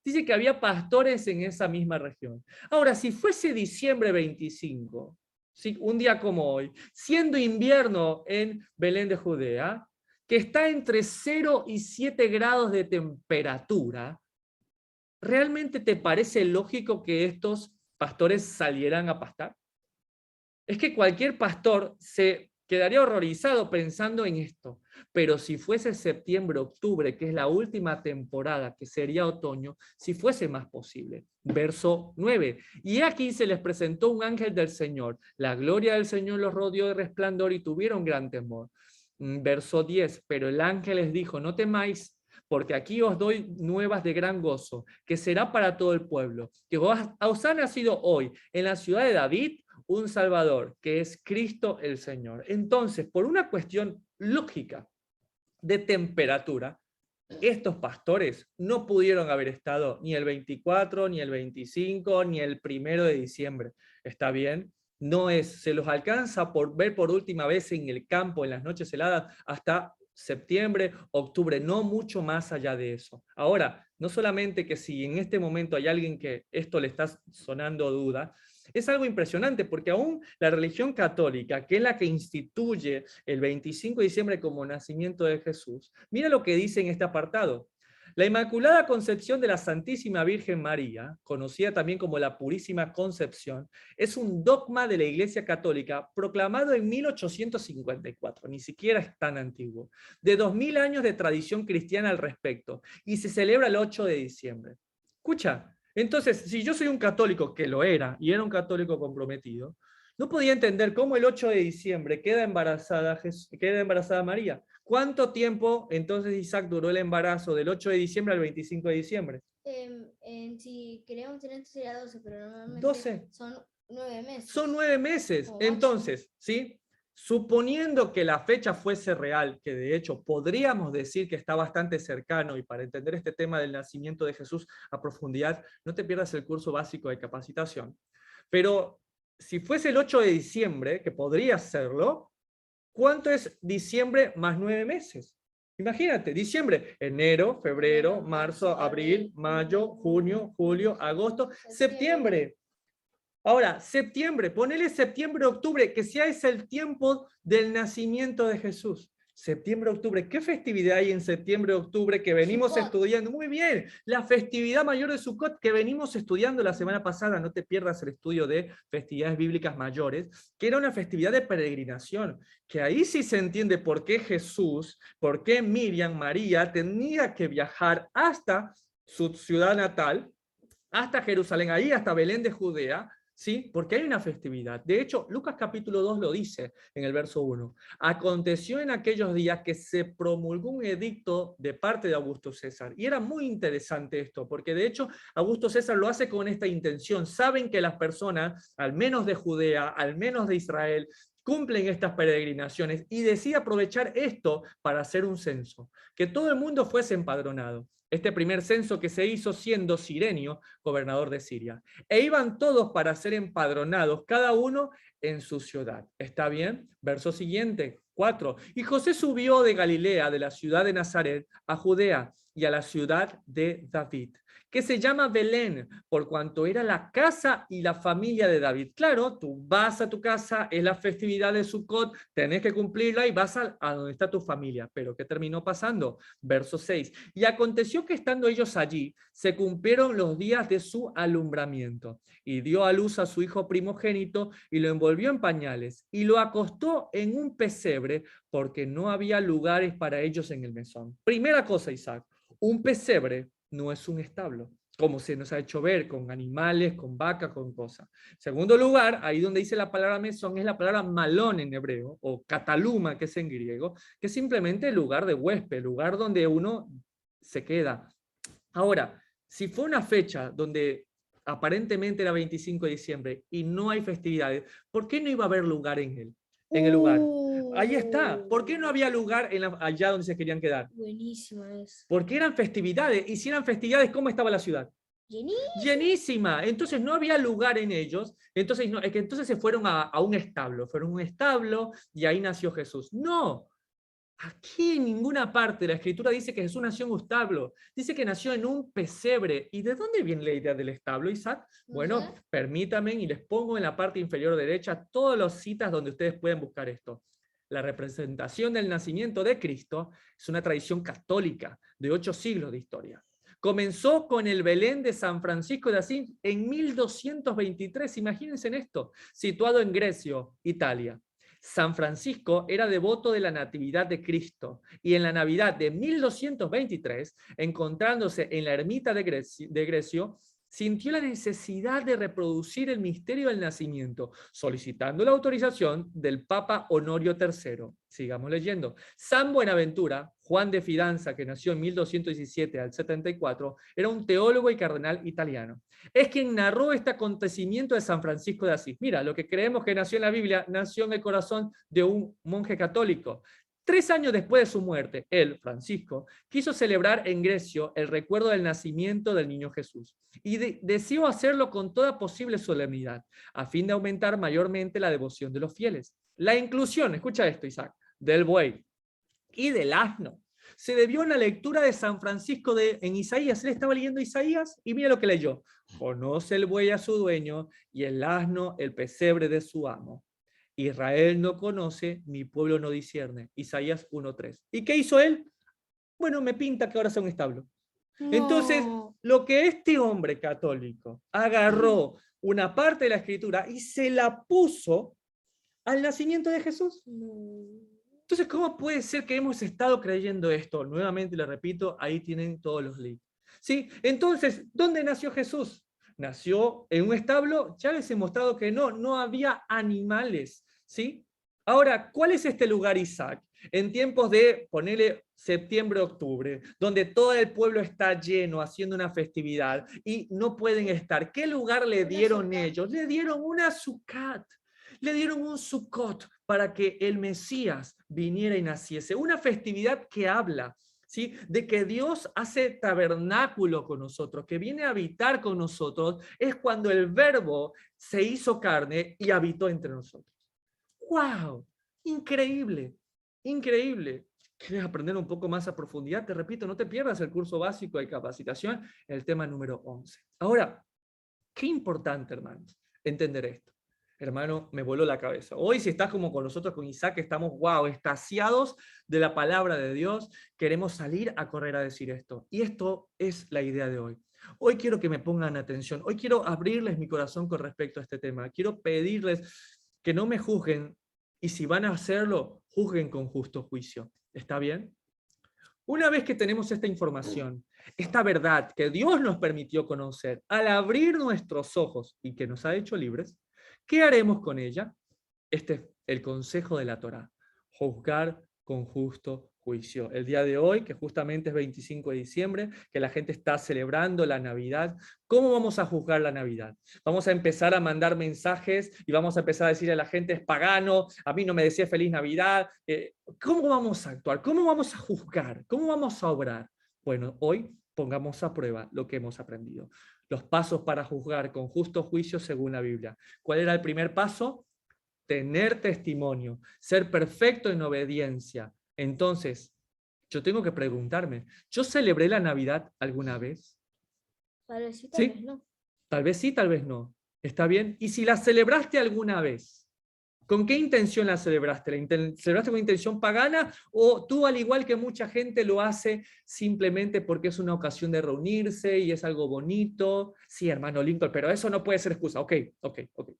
dice que había pastores en esa misma región. Ahora, si fuese diciembre 25, ¿sí? Un día como hoy, siendo invierno en Belén de Judea, que está entre 0 y 7 grados de temperatura, ¿realmente te parece lógico que estos pastores salieran a pastar? Es que cualquier pastor se quedaría horrorizado pensando en esto. Pero si fuese septiembre, octubre, que es la última temporada, que sería otoño, si fuese más posible. Verso 9. Y aquí se les presentó un ángel del Señor. La gloria del Señor los rodeó de resplandor y tuvieron gran temor. Verso 10. Pero el ángel les dijo, no temáis, porque aquí os doy nuevas de gran gozo, que será para todo el pueblo, que os ha nacido hoy en la ciudad de David un Salvador, que es Cristo el Señor. Entonces, por una cuestión lógica de temperatura, estos pastores no pudieron haber estado ni el 24, ni el 25, ni el 1 de diciembre. ¿Está bien? No es, se los alcanza por ver por última vez en el campo, en las noches heladas, hasta septiembre, octubre, no mucho más allá de eso. Ahora, no solamente que si en este momento hay alguien que esto le está sonando duda, es algo impresionante porque aún la religión católica, que es la que instituye el 25 de diciembre como nacimiento de Jesús, mira lo que dice en este apartado. La Inmaculada Concepción de la Santísima Virgen María, conocida también como la Purísima Concepción, es un dogma de la Iglesia Católica proclamado en 1854, ni siquiera es tan antiguo, de 2000 años de tradición cristiana al respecto, y se celebra el 8 de diciembre. Escucha, entonces, si yo soy un católico, que lo era, y era un católico comprometido, no podía entender cómo el 8 de diciembre queda embarazada María. ¿Cuánto tiempo entonces, Isaac, duró el embarazo del 8 de diciembre al 25 de diciembre? Si queríamos tener esto sería 12, pero normalmente 12. son 9 meses. Son 9 meses. O entonces, ¿sí? Suponiendo que la fecha fuese real, que de hecho podríamos decir que está bastante cercano, y para entender este tema del nacimiento de Jesús a profundidad, no te pierdas el curso básico de capacitación. Pero si fuese el 8 de diciembre, que podría serlo, ¿cuánto es diciembre más 9 meses? Imagínate, diciembre, enero, febrero, marzo, abril, mayo, junio, julio, agosto, septiembre. Ahora, septiembre, ponele septiembre, octubre, que sea ese el tiempo del nacimiento de Jesús. Septiembre, octubre, ¿qué festividad hay en septiembre, octubre que venimos Sukkot. estudiando? Muy bien, la festividad mayor de Sukkot que venimos estudiando la semana pasada, no te pierdas el estudio de festividades bíblicas mayores, que era una festividad de peregrinación, que ahí sí se entiende por qué Jesús, por qué Miriam, María, tenía que viajar hasta su ciudad natal, hasta Jerusalén, ahí hasta Belén de Judea, ¿sí? Porque hay una festividad. De hecho, Lucas capítulo 2 lo dice en el verso 1. Aconteció en aquellos días que se promulgó un edicto de parte de Augusto César. Y era muy interesante esto, porque de hecho Augusto César lo hace con esta intención. Saben que las personas, al menos de Judea, al menos de Israel, cumplen estas peregrinaciones y decide aprovechar esto para hacer un censo. Que todo el mundo fuese empadronado. Este primer censo que se hizo siendo Cirenio gobernador de Siria. E iban todos para ser empadronados, cada uno en su ciudad. ¿Está bien? Verso siguiente, 4. Y José subió de Galilea, de la ciudad de Nazaret, a Judea y a la ciudad de David, que se llama Belén, por cuanto era la casa y la familia de David. Claro, tú vas a tu casa, es la festividad de Sukkot, tenés que cumplirla y vas a donde está tu familia. Pero ¿qué terminó pasando? Verso 6. Y aconteció que estando ellos allí, se cumplieron los días de su alumbramiento, y dio a luz a su hijo primogénito, y lo envolvió en pañales, y lo acostó en un pesebre, porque no había lugares para ellos en el mesón. Primera cosa, Isaac. Un pesebre no es un establo, como se nos ha hecho ver, con animales, con vacas, con cosas. Segundo lugar, ahí donde dice la palabra mesón, es la palabra malón en hebreo, o cataluma, que es en griego, que es simplemente el lugar de huésped, el lugar donde uno se queda. Ahora, si fue una fecha donde aparentemente era 25 de diciembre y no hay festividades, ¿por qué no iba a haber lugar en el lugar? Ahí está. ¿Por qué no había lugar allá donde se querían quedar? Buenísimo eso. Porque eran festividades. Y si eran festividades, ¿cómo estaba la ciudad? Llenísima. Entonces no había lugar en ellos. Entonces, no, es que entonces se fueron a un establo. Fueron a un establo y ahí nació Jesús. No. Aquí en ninguna parte de la escritura dice que Jesús nació en un establo. Dice que nació en un pesebre. ¿Y de dónde viene la idea del establo, Isaac? Bueno, permítanme y les pongo en la parte inferior derecha todas las citas donde ustedes pueden buscar esto. La representación del nacimiento de Cristo es una tradición católica de 8 siglos de historia. Comenzó con el Belén de San Francisco de Asís en 1223, imagínense en esto, situado en Grecia, Italia. San Francisco era devoto de la Natividad de Cristo y en la Navidad de 1223, encontrándose en la ermita de Grecia, sintió la necesidad de reproducir el misterio del nacimiento, solicitando la autorización del Papa Honorio III. Sigamos leyendo. San Buenaventura, Juan de Fidanza, que nació en 1217 al 74, era un teólogo y cardenal italiano. Es quien narró este acontecimiento de San Francisco de Asís. Mira, lo que creemos que nació en la Biblia, nació en el corazón de un monje católico. 3 años después de su muerte, él, Francisco, quiso celebrar en Grecia el recuerdo del nacimiento del niño Jesús y deseó hacerlo con toda posible solemnidad, a fin de aumentar mayormente la devoción de los fieles. La inclusión, escucha esto, Isaac, del buey y del asno se debió a la lectura de San Francisco en Isaías. Él estaba leyendo Isaías y mira lo que leyó. Conoce el buey a su dueño y el asno el pesebre de su amo. Israel no conoce, mi pueblo no discierne. Isaías 1:3. ¿Y qué hizo él? Bueno, me pinta que ahora sea un establo. Entonces, lo que este hombre católico agarró una parte de la escritura y se la puso al nacimiento de Jesús. Entonces, ¿cómo puede ser que hemos estado creyendo esto? Nuevamente le repito, ahí tienen todos los links. ¿Sí? Entonces, ¿dónde nació Jesús? ¿Nació en un establo? Ya les he mostrado que no había animales. ¿Sí? Ahora, ¿cuál es este lugar, Isaac? En tiempos de, ponele septiembre, octubre, donde todo el pueblo está lleno haciendo una festividad y no pueden estar. ¿Qué lugar le dieron ellos? Le dieron una Sukkot. Le dieron un Sukkot para que el Mesías viniera y naciese. Una festividad que habla, ¿sí?, de que Dios hace tabernáculo con nosotros, que viene a habitar con nosotros. Es cuando el Verbo se hizo carne y habitó entre nosotros. ¡Wow! Increíble, increíble. ¿Quieres aprender un poco más a profundidad? Te repito, no te pierdas el curso básico de capacitación, el tema número 11. Ahora, qué importante, hermanos, entender esto. Hermano, me voló la cabeza. Hoy, si estás como con nosotros, con Isaac, estamos, wow, extasiados de la palabra de Dios. Queremos salir a correr a decir esto. Y esto es la idea de hoy. Hoy quiero que me pongan atención. Hoy quiero abrirles mi corazón con respecto a este tema. Quiero pedirles que no me juzguen y si van a hacerlo, juzguen con justo juicio. ¿Está bien? Una vez que tenemos esta información, esta verdad que Dios nos permitió conocer, al abrir nuestros ojos y que nos ha hecho libres, ¿qué haremos con ella? Este es el consejo de la Torá: juzgar con justo juicio. El día de hoy, que justamente es 25 de diciembre, que la gente está celebrando la Navidad, ¿cómo vamos a juzgar la Navidad? Vamos a empezar a mandar mensajes y vamos a empezar a decirle a la gente: es pagano, a mí no me decía feliz Navidad. ¿Cómo vamos a actuar? ¿Cómo vamos a juzgar? ¿Cómo vamos a obrar? Bueno, hoy pongamos a prueba lo que hemos aprendido. Los pasos para juzgar con justo juicio según la Biblia. ¿Cuál era el primer paso? Tener testimonio, ser perfecto en obediencia. Entonces, yo tengo que preguntarme, ¿yo celebré la Navidad alguna vez? Tal vez sí, tal vez no. Tal vez sí, tal vez no. ¿Está bien? Y si la celebraste alguna vez, ¿con qué intención la celebraste? ¿Celebraste con intención pagana o tú, al igual que mucha gente, lo hace simplemente porque es una ocasión de reunirse y es algo bonito? Sí, hermano Lincoln, pero eso no puede ser excusa. Ok.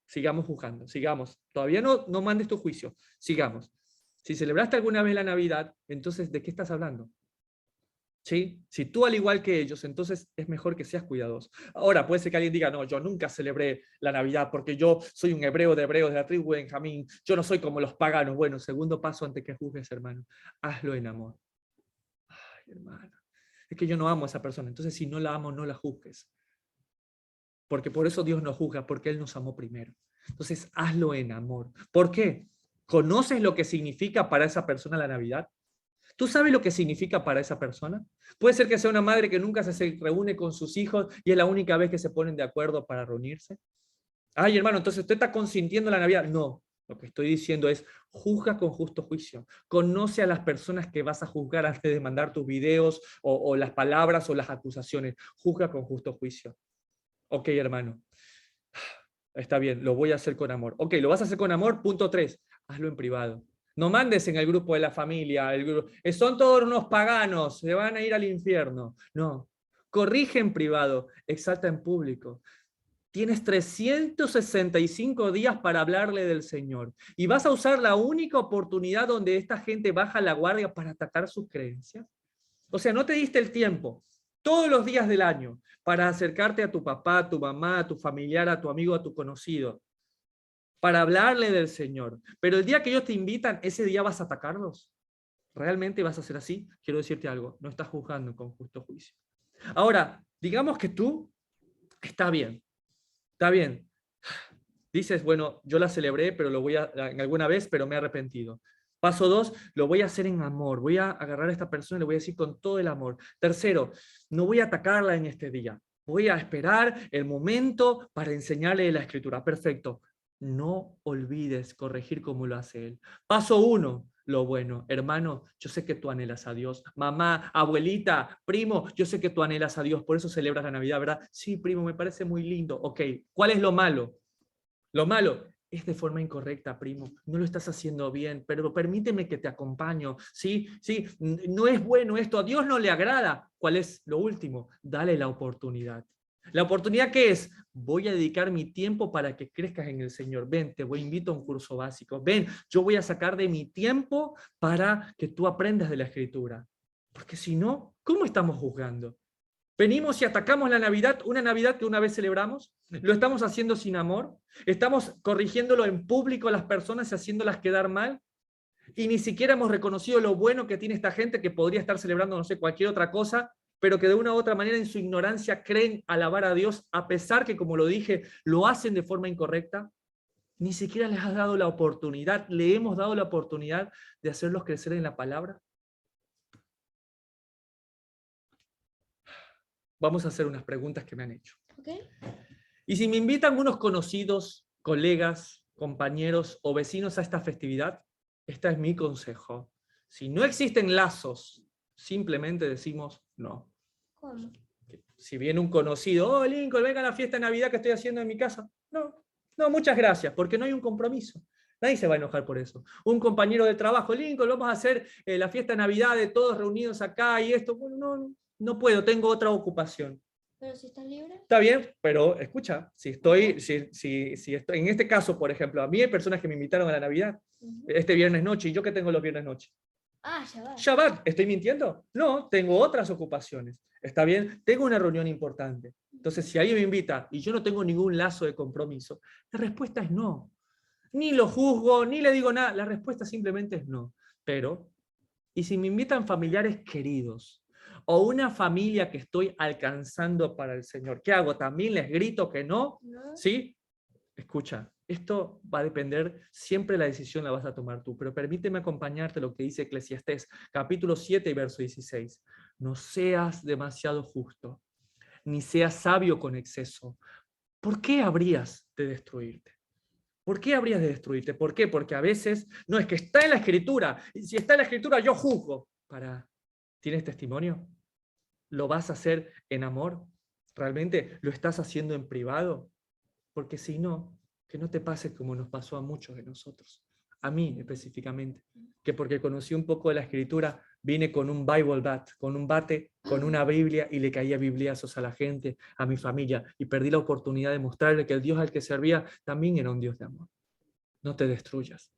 Sigamos juzgando, sigamos. Todavía no mandes tu juicio. Sigamos. Si celebraste alguna vez la Navidad, entonces, ¿de qué estás hablando? ¿Sí? Si tú al igual que ellos, entonces es mejor que seas cuidadoso. Ahora, puede ser que alguien diga, no, yo nunca celebré la Navidad porque yo soy un hebreo de hebreos de la tribu de Benjamín, yo no soy como los paganos. Bueno, segundo paso antes que juzgues, hermano, hazlo en amor. Ay, hermano, es que yo no amo a esa persona, entonces si no la amo, no la juzgues. Porque por eso Dios nos juzga, porque Él nos amó primero. Entonces, hazlo en amor. ¿Por qué? ¿Conoces lo que significa para esa persona la Navidad? ¿Tú sabes lo que significa para esa persona? Puede ser que sea una madre que nunca se reúne con sus hijos y es la única vez que se ponen de acuerdo para reunirse. Ay, hermano, entonces usted está consintiendo la Navidad. No, lo que estoy diciendo es, juzga con justo juicio. Conoce a las personas que vas a juzgar antes de mandar tus videos o las palabras o las acusaciones. Juzga con justo juicio. Ok, hermano. Está bien, lo voy a hacer con amor. Ok, lo vas a hacer con amor. Punto 3, hazlo en privado. No mandes en el grupo de la familia, son todos unos paganos, se van a ir al infierno. No, corrige en privado, exalta en público. Tienes 365 días para hablarle del Señor y vas a usar la única oportunidad donde esta gente baja la guardia para atacar sus creencias. O sea, no te diste el tiempo todos los días del año para acercarte a tu papá, a tu mamá, a tu familiar, a tu amigo, a tu conocido, para hablarle del Señor. Pero el día que ellos te invitan, ¿ese día vas a atacarlos? ¿Realmente vas a hacer así? Quiero decirte algo, no estás juzgando con justo juicio. Ahora, digamos que tú, está bien, dices, bueno, yo la celebré, pero lo voy en alguna vez, pero me he arrepentido. Paso 2, lo voy a hacer en amor. Voy a agarrar a esta persona y le voy a decir con todo el amor. Tercero, no voy a atacarla en este día. Voy a esperar el momento para enseñarle la escritura. Perfecto. No olvides corregir como lo hace él. Paso 1, lo bueno. Hermano, yo sé que tú anhelas a Dios. Mamá, abuelita, primo, yo sé que tú anhelas a Dios. Por eso celebras la Navidad, ¿verdad? Sí, primo, me parece muy lindo. Ok, ¿cuál es lo malo? Lo malo es de forma incorrecta, primo. No lo estás haciendo bien, pero permíteme que te acompaño. Sí, sí, no es bueno esto. A Dios no le agrada. ¿Cuál es lo último? Dale la oportunidad. ¿La oportunidad qué es? Voy a dedicar mi tiempo para que crezcas en el Señor. Ven, invito a un curso básico. Ven, yo voy a sacar de mi tiempo para que tú aprendas de la Escritura. Porque si no, ¿cómo estamos juzgando? Venimos y atacamos la Navidad, una Navidad que una vez celebramos, lo estamos haciendo sin amor, estamos corrigiéndolo en público a las personas y haciéndolas quedar mal, y ni siquiera hemos reconocido lo bueno que tiene esta gente que podría estar celebrando, no sé, cualquier otra cosa, pero que de una u otra manera en su ignorancia creen alabar a Dios, a pesar que, como lo dije, lo hacen de forma incorrecta. Ni siquiera les has dado la oportunidad, le hemos dado la oportunidad de hacerlos crecer en la palabra. Vamos a hacer unas preguntas que me han hecho. Okay. Y si me invitan unos conocidos, colegas, compañeros o vecinos a esta festividad, este es mi consejo. Si no existen lazos, simplemente decimos no. ¿Cómo? Si viene un conocido, oh Lincoln, venga a la fiesta de Navidad que estoy haciendo en mi casa. No, muchas gracias, porque no hay un compromiso. Nadie se va a enojar por eso. Un compañero de trabajo, Lincoln, vamos a hacer la fiesta de Navidad de todos reunidos acá y esto. Bueno, no puedo, tengo otra ocupación. ¿Pero si estás libre? Está bien, pero escucha, si estoy, en este caso, por ejemplo, a mí hay personas que me invitaron a la Navidad, este viernes noche, ¿y yo qué tengo los viernes noche? Shabbat. Shabbat, ¿estoy mintiendo? No, tengo otras ocupaciones. ¿Está bien? Tengo una reunión importante. Entonces, si alguien me invita y yo no tengo ningún lazo de compromiso, la respuesta es no. Ni lo juzgo, ni le digo nada, la respuesta simplemente es no. Pero, ¿y si me invitan familiares queridos? O una familia que estoy alcanzando para el Señor. ¿Qué hago? ¿También les grito que no? ¿No? ¿Sí? Escucha, esto va a depender, siempre la decisión la vas a tomar tú, pero permíteme acompañarte lo que dice Eclesiastés, capítulo 7 y verso 16. No seas demasiado justo, ni seas sabio con exceso. ¿Por qué habrías de destruirte? ¿Por qué habrías de destruirte? ¿Por qué? Porque a veces, no es que está en la Escritura, y si está en la Escritura yo juzgo. ¿Tienes testimonio? ¿Lo vas a hacer en amor? ¿Realmente lo estás haciendo en privado? Porque si no, que no te pase como nos pasó a muchos de nosotros. A mí específicamente. Que porque conocí un poco de la Escritura, vine con un Bible bat, con un bate, con una Biblia y le caía bibliazos a la gente, a mi familia. Y perdí la oportunidad de mostrarle que el Dios al que servía también era un Dios de amor. No te destruyas.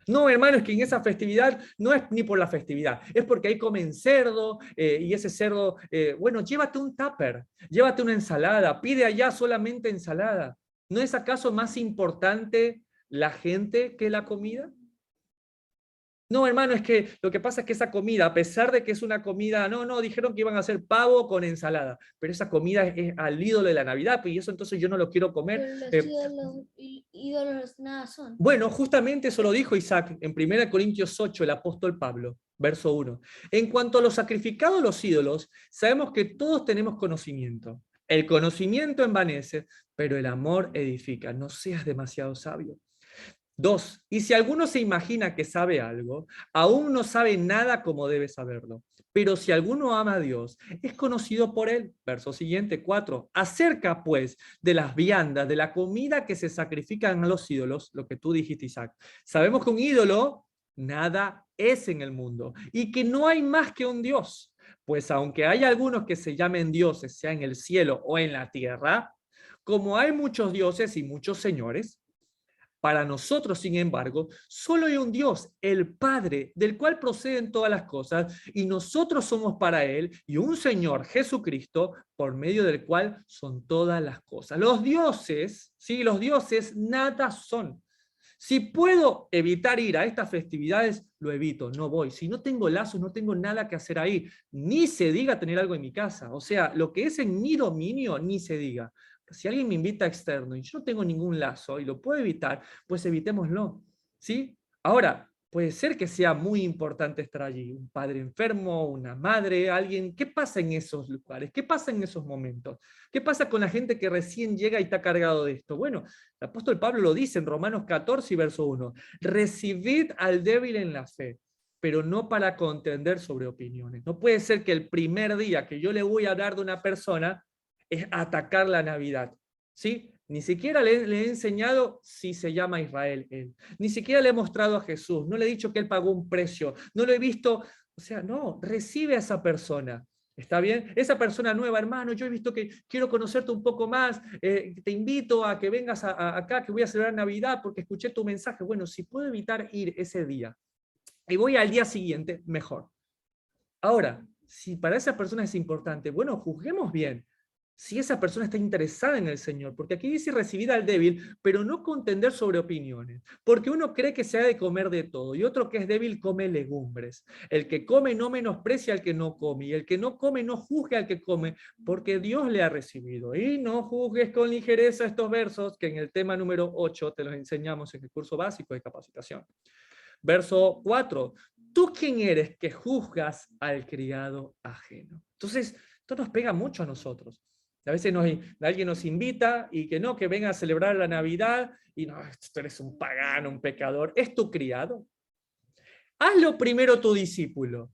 No, hermano, es que en esa festividad no es ni por la festividad, es porque ahí comen cerdo y ese cerdo, bueno, llévate un tupper, llévate una ensalada, pide allá solamente ensalada. ¿No es acaso más importante la gente que la comida? No, hermano, es que lo que pasa es que esa comida, a pesar de que es una comida, no, dijeron que iban a hacer pavo con ensalada, pero esa comida es al ídolo de la Navidad, pues, y eso entonces yo no lo quiero comer. Pero los ídolos nada son. Bueno, justamente eso lo dijo Isaac en 1 Corintios 8, el apóstol Pablo, verso 1. En cuanto a lo sacrificado a los ídolos, sabemos que todos tenemos conocimiento. El conocimiento envanece, pero el amor edifica. No seas demasiado sabio. 2. Y si alguno se imagina que sabe algo, aún no sabe nada como debe saberlo. Pero si alguno ama a Dios, es conocido por él. Verso siguiente, 4. Acerca, pues, de las viandas, de la comida que se sacrifican a los ídolos, lo que tú dijiste, Isaac. Sabemos que un ídolo nada es en el mundo y que no hay más que un Dios. Pues aunque hay algunos que se llamen dioses, sea en el cielo o en la tierra, como hay muchos dioses y muchos señores, para nosotros, sin embargo, solo hay un Dios, el Padre, del cual proceden todas las cosas, y nosotros somos para Él, y un Señor, Jesucristo, por medio del cual son todas las cosas. Los dioses, ¿sí? Los dioses nada son. Si puedo evitar ir a estas festividades, lo evito, no voy. Si no tengo lazos, no tengo nada que hacer ahí. Ni se diga tener algo en mi casa. O sea, lo que es en mi dominio, ni se diga. Si alguien me invita externo y yo no tengo ningún lazo y lo puedo evitar, pues evitémoslo. ¿Sí? Ahora, puede ser que sea muy importante estar allí. Un padre enfermo, una madre, alguien. ¿Qué pasa en esos lugares? ¿Qué pasa en esos momentos? ¿Qué pasa con la gente que recién llega y está cargado de esto? Bueno, el apóstol Pablo lo dice en Romanos 14 y verso 1. Recibid al débil en la fe, pero no para contender sobre opiniones. No puede ser que el primer día que yo le voy a hablar de una persona es atacar la Navidad. ¿Sí? Ni siquiera le he enseñado si se llama Israel él. Ni siquiera le he mostrado a Jesús. No le he dicho que él pagó un precio. No lo he visto. O sea, no, recibe a esa persona. ¿Está bien? Esa persona nueva, hermano, yo he visto que quiero conocerte un poco más, te invito a que vengas acá, que voy a celebrar Navidad porque escuché tu mensaje. Bueno, si puedo evitar ir ese día y voy al día siguiente, mejor. Ahora, si para esa persona es importante, bueno, juzguemos bien si esa persona está interesada en el Señor, porque aquí dice recibir al débil, pero no contender sobre opiniones, porque uno cree que se ha de comer de todo, y otro que es débil come legumbres. El que come no menosprecia al que no come, y el que no come no juzgue al que come, porque Dios le ha recibido. Y no juzgues con ligereza estos versos, que en el tema número 8 te los enseñamos en el curso básico de capacitación. Verso 4. ¿Tú quién eres que juzgas al criado ajeno? Entonces, esto nos pega mucho a nosotros. A veces alguien nos invita y que no, que venga a celebrar la Navidad y no, tú eres un pagano, un pecador. ¿Es tu criado? Hazlo primero tu discípulo.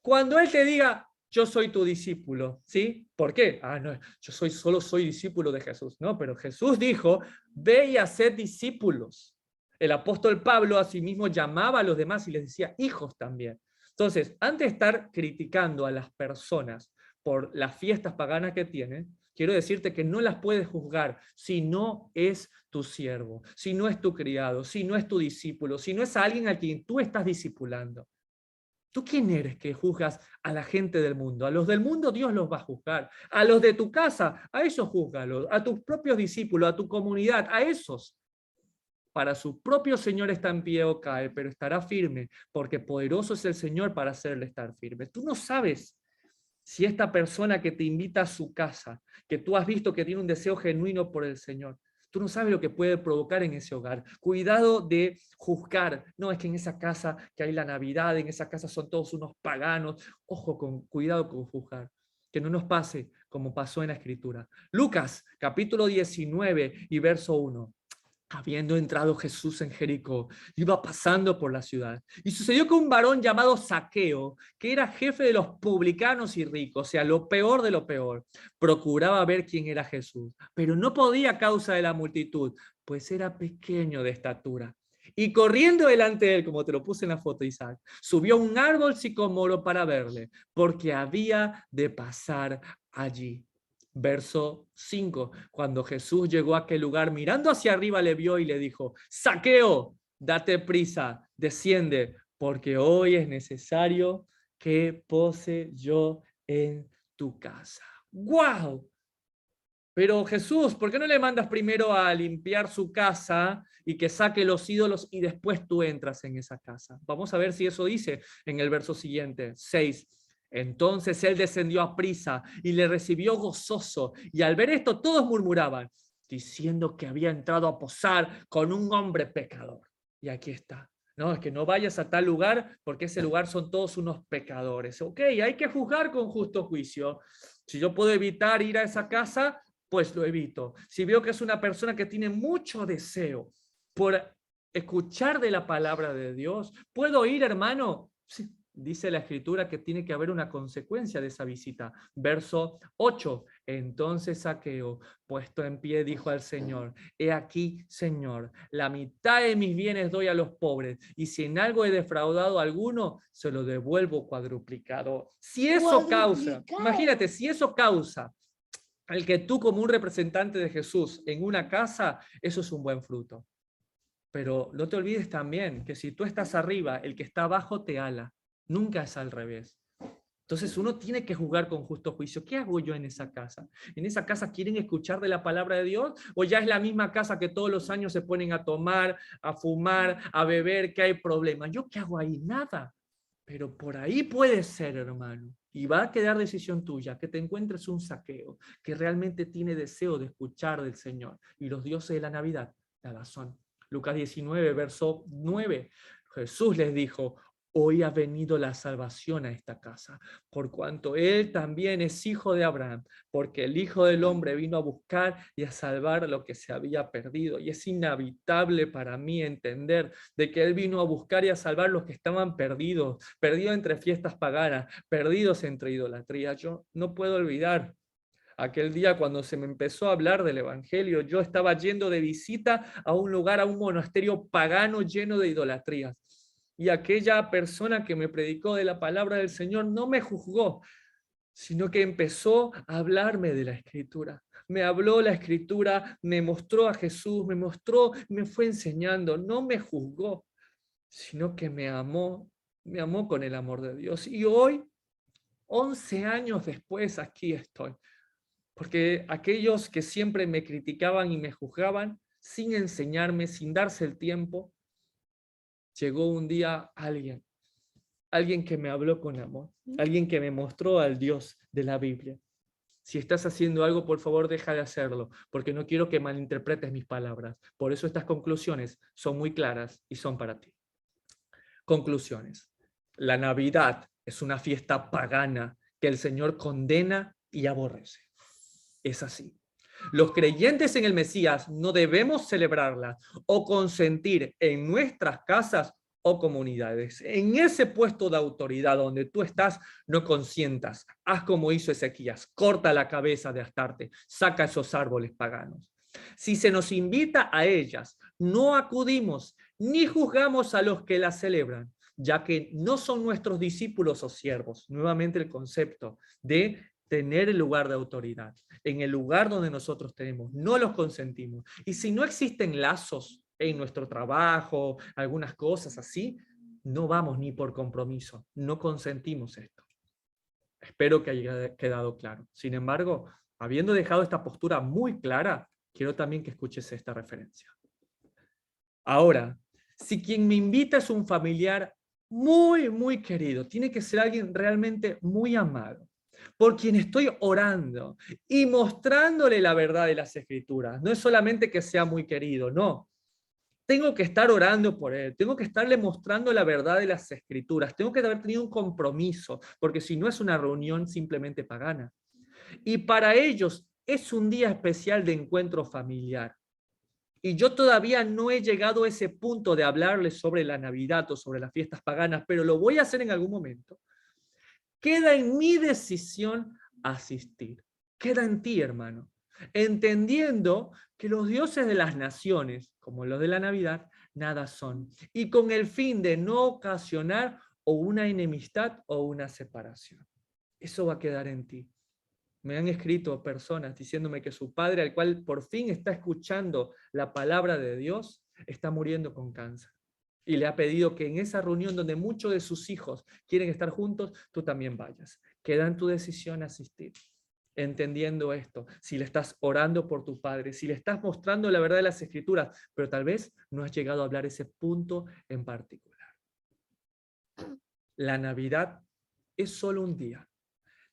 Cuando él te diga, yo soy tu discípulo, ¿sí? ¿Por qué? No, yo solo soy discípulo de Jesús. No, pero Jesús dijo, ve y haced discípulos. El apóstol Pablo asimismo llamaba a los demás y les decía hijos también. Entonces, antes de estar criticando a las personas por las fiestas paganas que tienen, quiero decirte que no las puedes juzgar si no es tu siervo, si no es tu criado, si no es tu discípulo, si no es alguien a quien tú estás discipulando. ¿Tú quién eres que juzgas a la gente del mundo? A los del mundo Dios los va a juzgar. A los de tu casa, a esos júzgalos. A tus propios discípulos, a tu comunidad, a esos. Para su propio Señor está en pie o cae, pero estará firme, porque poderoso es el Señor para hacerle estar firme. Tú no sabes si esta persona que te invita a su casa, que tú has visto que tiene un deseo genuino por el Señor, tú no sabes lo que puede provocar en ese hogar. Cuidado de juzgar. No, es que en esa casa que hay la Navidad, en esa casa son todos unos paganos. Ojo, cuidado con juzgar. Que no nos pase como pasó en la Escritura. Lucas, capítulo 19 y verso 1. Habiendo entrado Jesús en Jericó, iba pasando por la ciudad. Y sucedió que un varón llamado Zaqueo, que era jefe de los publicanos y ricos, o sea, lo peor de lo peor, procuraba ver quién era Jesús, pero no podía a causa de la multitud, pues era pequeño de estatura. Y corriendo delante de él, como te lo puse en la foto, Isaac, subió a un árbol sicómoro para verle, porque había de pasar allí. Verso 5. Cuando Jesús llegó a aquel lugar, mirando hacia arriba, le vio y le dijo, Zaqueo, date prisa, desciende, porque hoy es necesario que pose yo en tu casa. ¡Guau! Pero Jesús, ¿por qué no le mandas primero a limpiar su casa y que saque los ídolos y después tú entras en esa casa? Vamos a ver si eso dice en el verso siguiente, 6. Entonces él descendió a prisa y le recibió gozoso, y al ver esto todos murmuraban, diciendo que había entrado a posar con un hombre pecador. Y aquí está. No, es que no vayas a tal lugar porque ese lugar son todos unos pecadores. Ok, hay que juzgar con justo juicio. Si yo puedo evitar ir a esa casa, pues lo evito. Si veo que es una persona que tiene mucho deseo por escuchar de la palabra de Dios, ¿puedo ir, hermano? Sí. Dice la escritura que tiene que haber una consecuencia de esa visita. Verso 8. Entonces Zaqueo, puesto en pie, dijo al Señor, he aquí, Señor, la mitad de mis bienes doy a los pobres, y si en algo he defraudado a alguno, se lo devuelvo cuadruplicado. Si eso causa, imagínate, si eso causa el que tú como un representante de Jesús en una casa, eso es un buen fruto. Pero no te olvides también que si tú estás arriba, el que está abajo te ala. Nunca es al revés. Entonces uno tiene que jugar con justo juicio. ¿Qué hago yo en esa casa? ¿En esa casa quieren escuchar de la palabra de Dios? ¿O ya es la misma casa que todos los años se ponen a tomar, a fumar, a beber, que hay problemas? ¿Yo qué hago ahí? Nada. Pero por ahí puede ser, hermano. Y va a quedar decisión tuya, que te encuentres un Zaqueo, que realmente tiene deseo de escuchar del Señor. Y los dioses de la Navidad, nada son. Lucas 19, verso 9. Jesús les dijo, hoy ha venido la salvación a esta casa, por cuanto él también es hijo de Abraham, porque el Hijo del Hombre vino a buscar y a salvar lo que se había perdido. Y es inevitable para mí entender de que él vino a buscar y a salvar los que estaban perdidos, perdidos entre fiestas paganas, perdidos entre idolatría. Yo no puedo olvidar aquel día cuando se me empezó a hablar del Evangelio. Yo estaba yendo de visita a un lugar, a un monasterio pagano lleno de idolatrías. Y aquella persona que me predicó de la palabra del Señor no me juzgó, sino que empezó a hablarme de la Escritura. Me habló la Escritura, me mostró a Jesús, me fue enseñando, no me juzgó, sino que me amó con el amor de Dios. Y hoy, 11 años después, aquí estoy. Porque aquellos que siempre me criticaban y me juzgaban, sin enseñarme, sin darse el tiempo, llegó un día alguien que me habló con amor, alguien que me mostró al Dios de la Biblia. Si estás haciendo algo, por favor, deja de hacerlo, porque no quiero que malinterpretes mis palabras. Por eso estas conclusiones son muy claras y son para ti. Conclusiones. La Navidad es una fiesta pagana que el Señor condena y aborrece. Es así. Los creyentes en el Mesías no debemos celebrarla o consentir en nuestras casas o comunidades. En ese puesto de autoridad donde tú estás, no consientas. Haz como hizo Ezequías. Corta la cabeza de Astarte. Saca esos árboles paganos. Si se nos invita a ellas, no acudimos ni juzgamos a los que las celebran, ya que no son nuestros discípulos o siervos. Nuevamente el concepto de tener el lugar de autoridad, en el lugar donde nosotros tenemos, no los consentimos. Y si no existen lazos en nuestro trabajo, algunas cosas así, no vamos ni por compromiso, no consentimos esto. Espero que haya quedado claro. Sin embargo, habiendo dejado esta postura muy clara, quiero también que escuches esta referencia. Ahora, si quien me invita es un familiar muy querido, tiene que ser alguien realmente muy amado, por quien estoy orando y mostrándole la verdad de las Escrituras. No es solamente que sea muy querido, no. Tengo que estar orando por él, tengo que estarle mostrando la verdad de las Escrituras, tengo que haber tenido un compromiso, porque si no es una reunión simplemente pagana. Y para ellos es un día especial de encuentro familiar. Y yo todavía no he llegado a ese punto de hablarles sobre la Navidad o sobre las fiestas paganas, pero lo voy a hacer en algún momento. Queda en mi decisión asistir. Queda en ti, hermano. Entendiendo que los dioses de las naciones, como los de la Navidad, nada son. Y con el fin de no ocasionar o una enemistad o una separación. Eso va a quedar en ti. Me han escrito personas diciéndome que su padre, al cual por fin está escuchando la palabra de Dios, está muriendo con cáncer. Y le ha pedido que en esa reunión donde muchos de sus hijos quieren estar juntos, tú también vayas. Queda en tu decisión asistir. Entendiendo esto, si le estás orando por tu padre, si le estás mostrando la verdad de las Escrituras, pero tal vez no has llegado a hablar ese punto en particular. La Navidad es solo un día.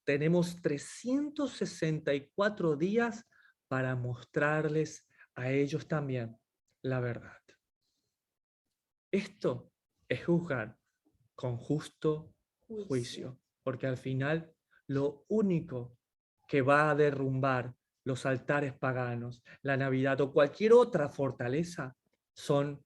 Tenemos 364 días para mostrarles a ellos también la verdad. Esto es juzgar con justo juicio, porque al final lo único que va a derrumbar los altares paganos, la Navidad o cualquier otra fortaleza son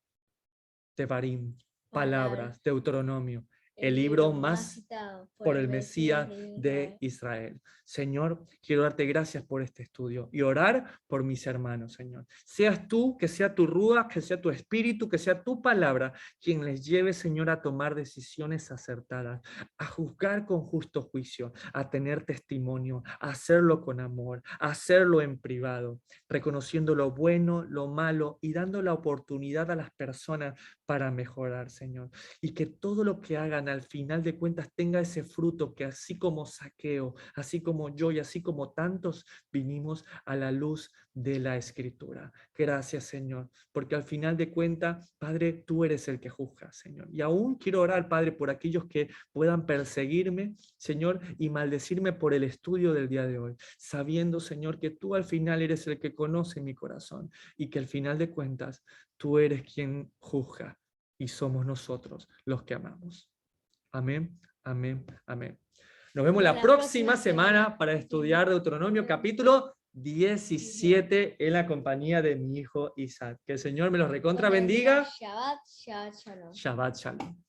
Devarim, palabras, Deuteronomio, el libro más citado por el Mesías de Israel. Señor, quiero darte gracias por este estudio y orar por mis hermanos, Señor. Seas tú, que sea tu rúa, que sea tu espíritu, que sea tu palabra, quien les lleve, Señor, a tomar decisiones acertadas, a juzgar con justo juicio, a tener testimonio, a hacerlo con amor, a hacerlo en privado, reconociendo lo bueno, lo malo y dando la oportunidad a las personas para mejorar, Señor. Y que todo lo que hagan al final de cuentas tenga ese fruto que así como Zaqueo, así como yo y así como tantos vinimos a la luz de la Escritura. Gracias, Señor, porque al final de cuentas, Padre, tú eres el que juzga, Señor. Y aún quiero orar, Padre, por aquellos que puedan perseguirme, Señor, y maldecirme por el estudio del día de hoy, sabiendo, Señor, que tú al final eres el que conoce mi corazón y que al final de cuentas, tú eres quien juzga y somos nosotros los que amamos. Amén, amén, amén. Nos vemos la próxima semana para estudiar Deuteronomio capítulo 17 en la compañía de mi hijo Isaac. Que el Señor me los recontra bendiga. Shabbat, Shabbat Shalom. Shabbat Shalom.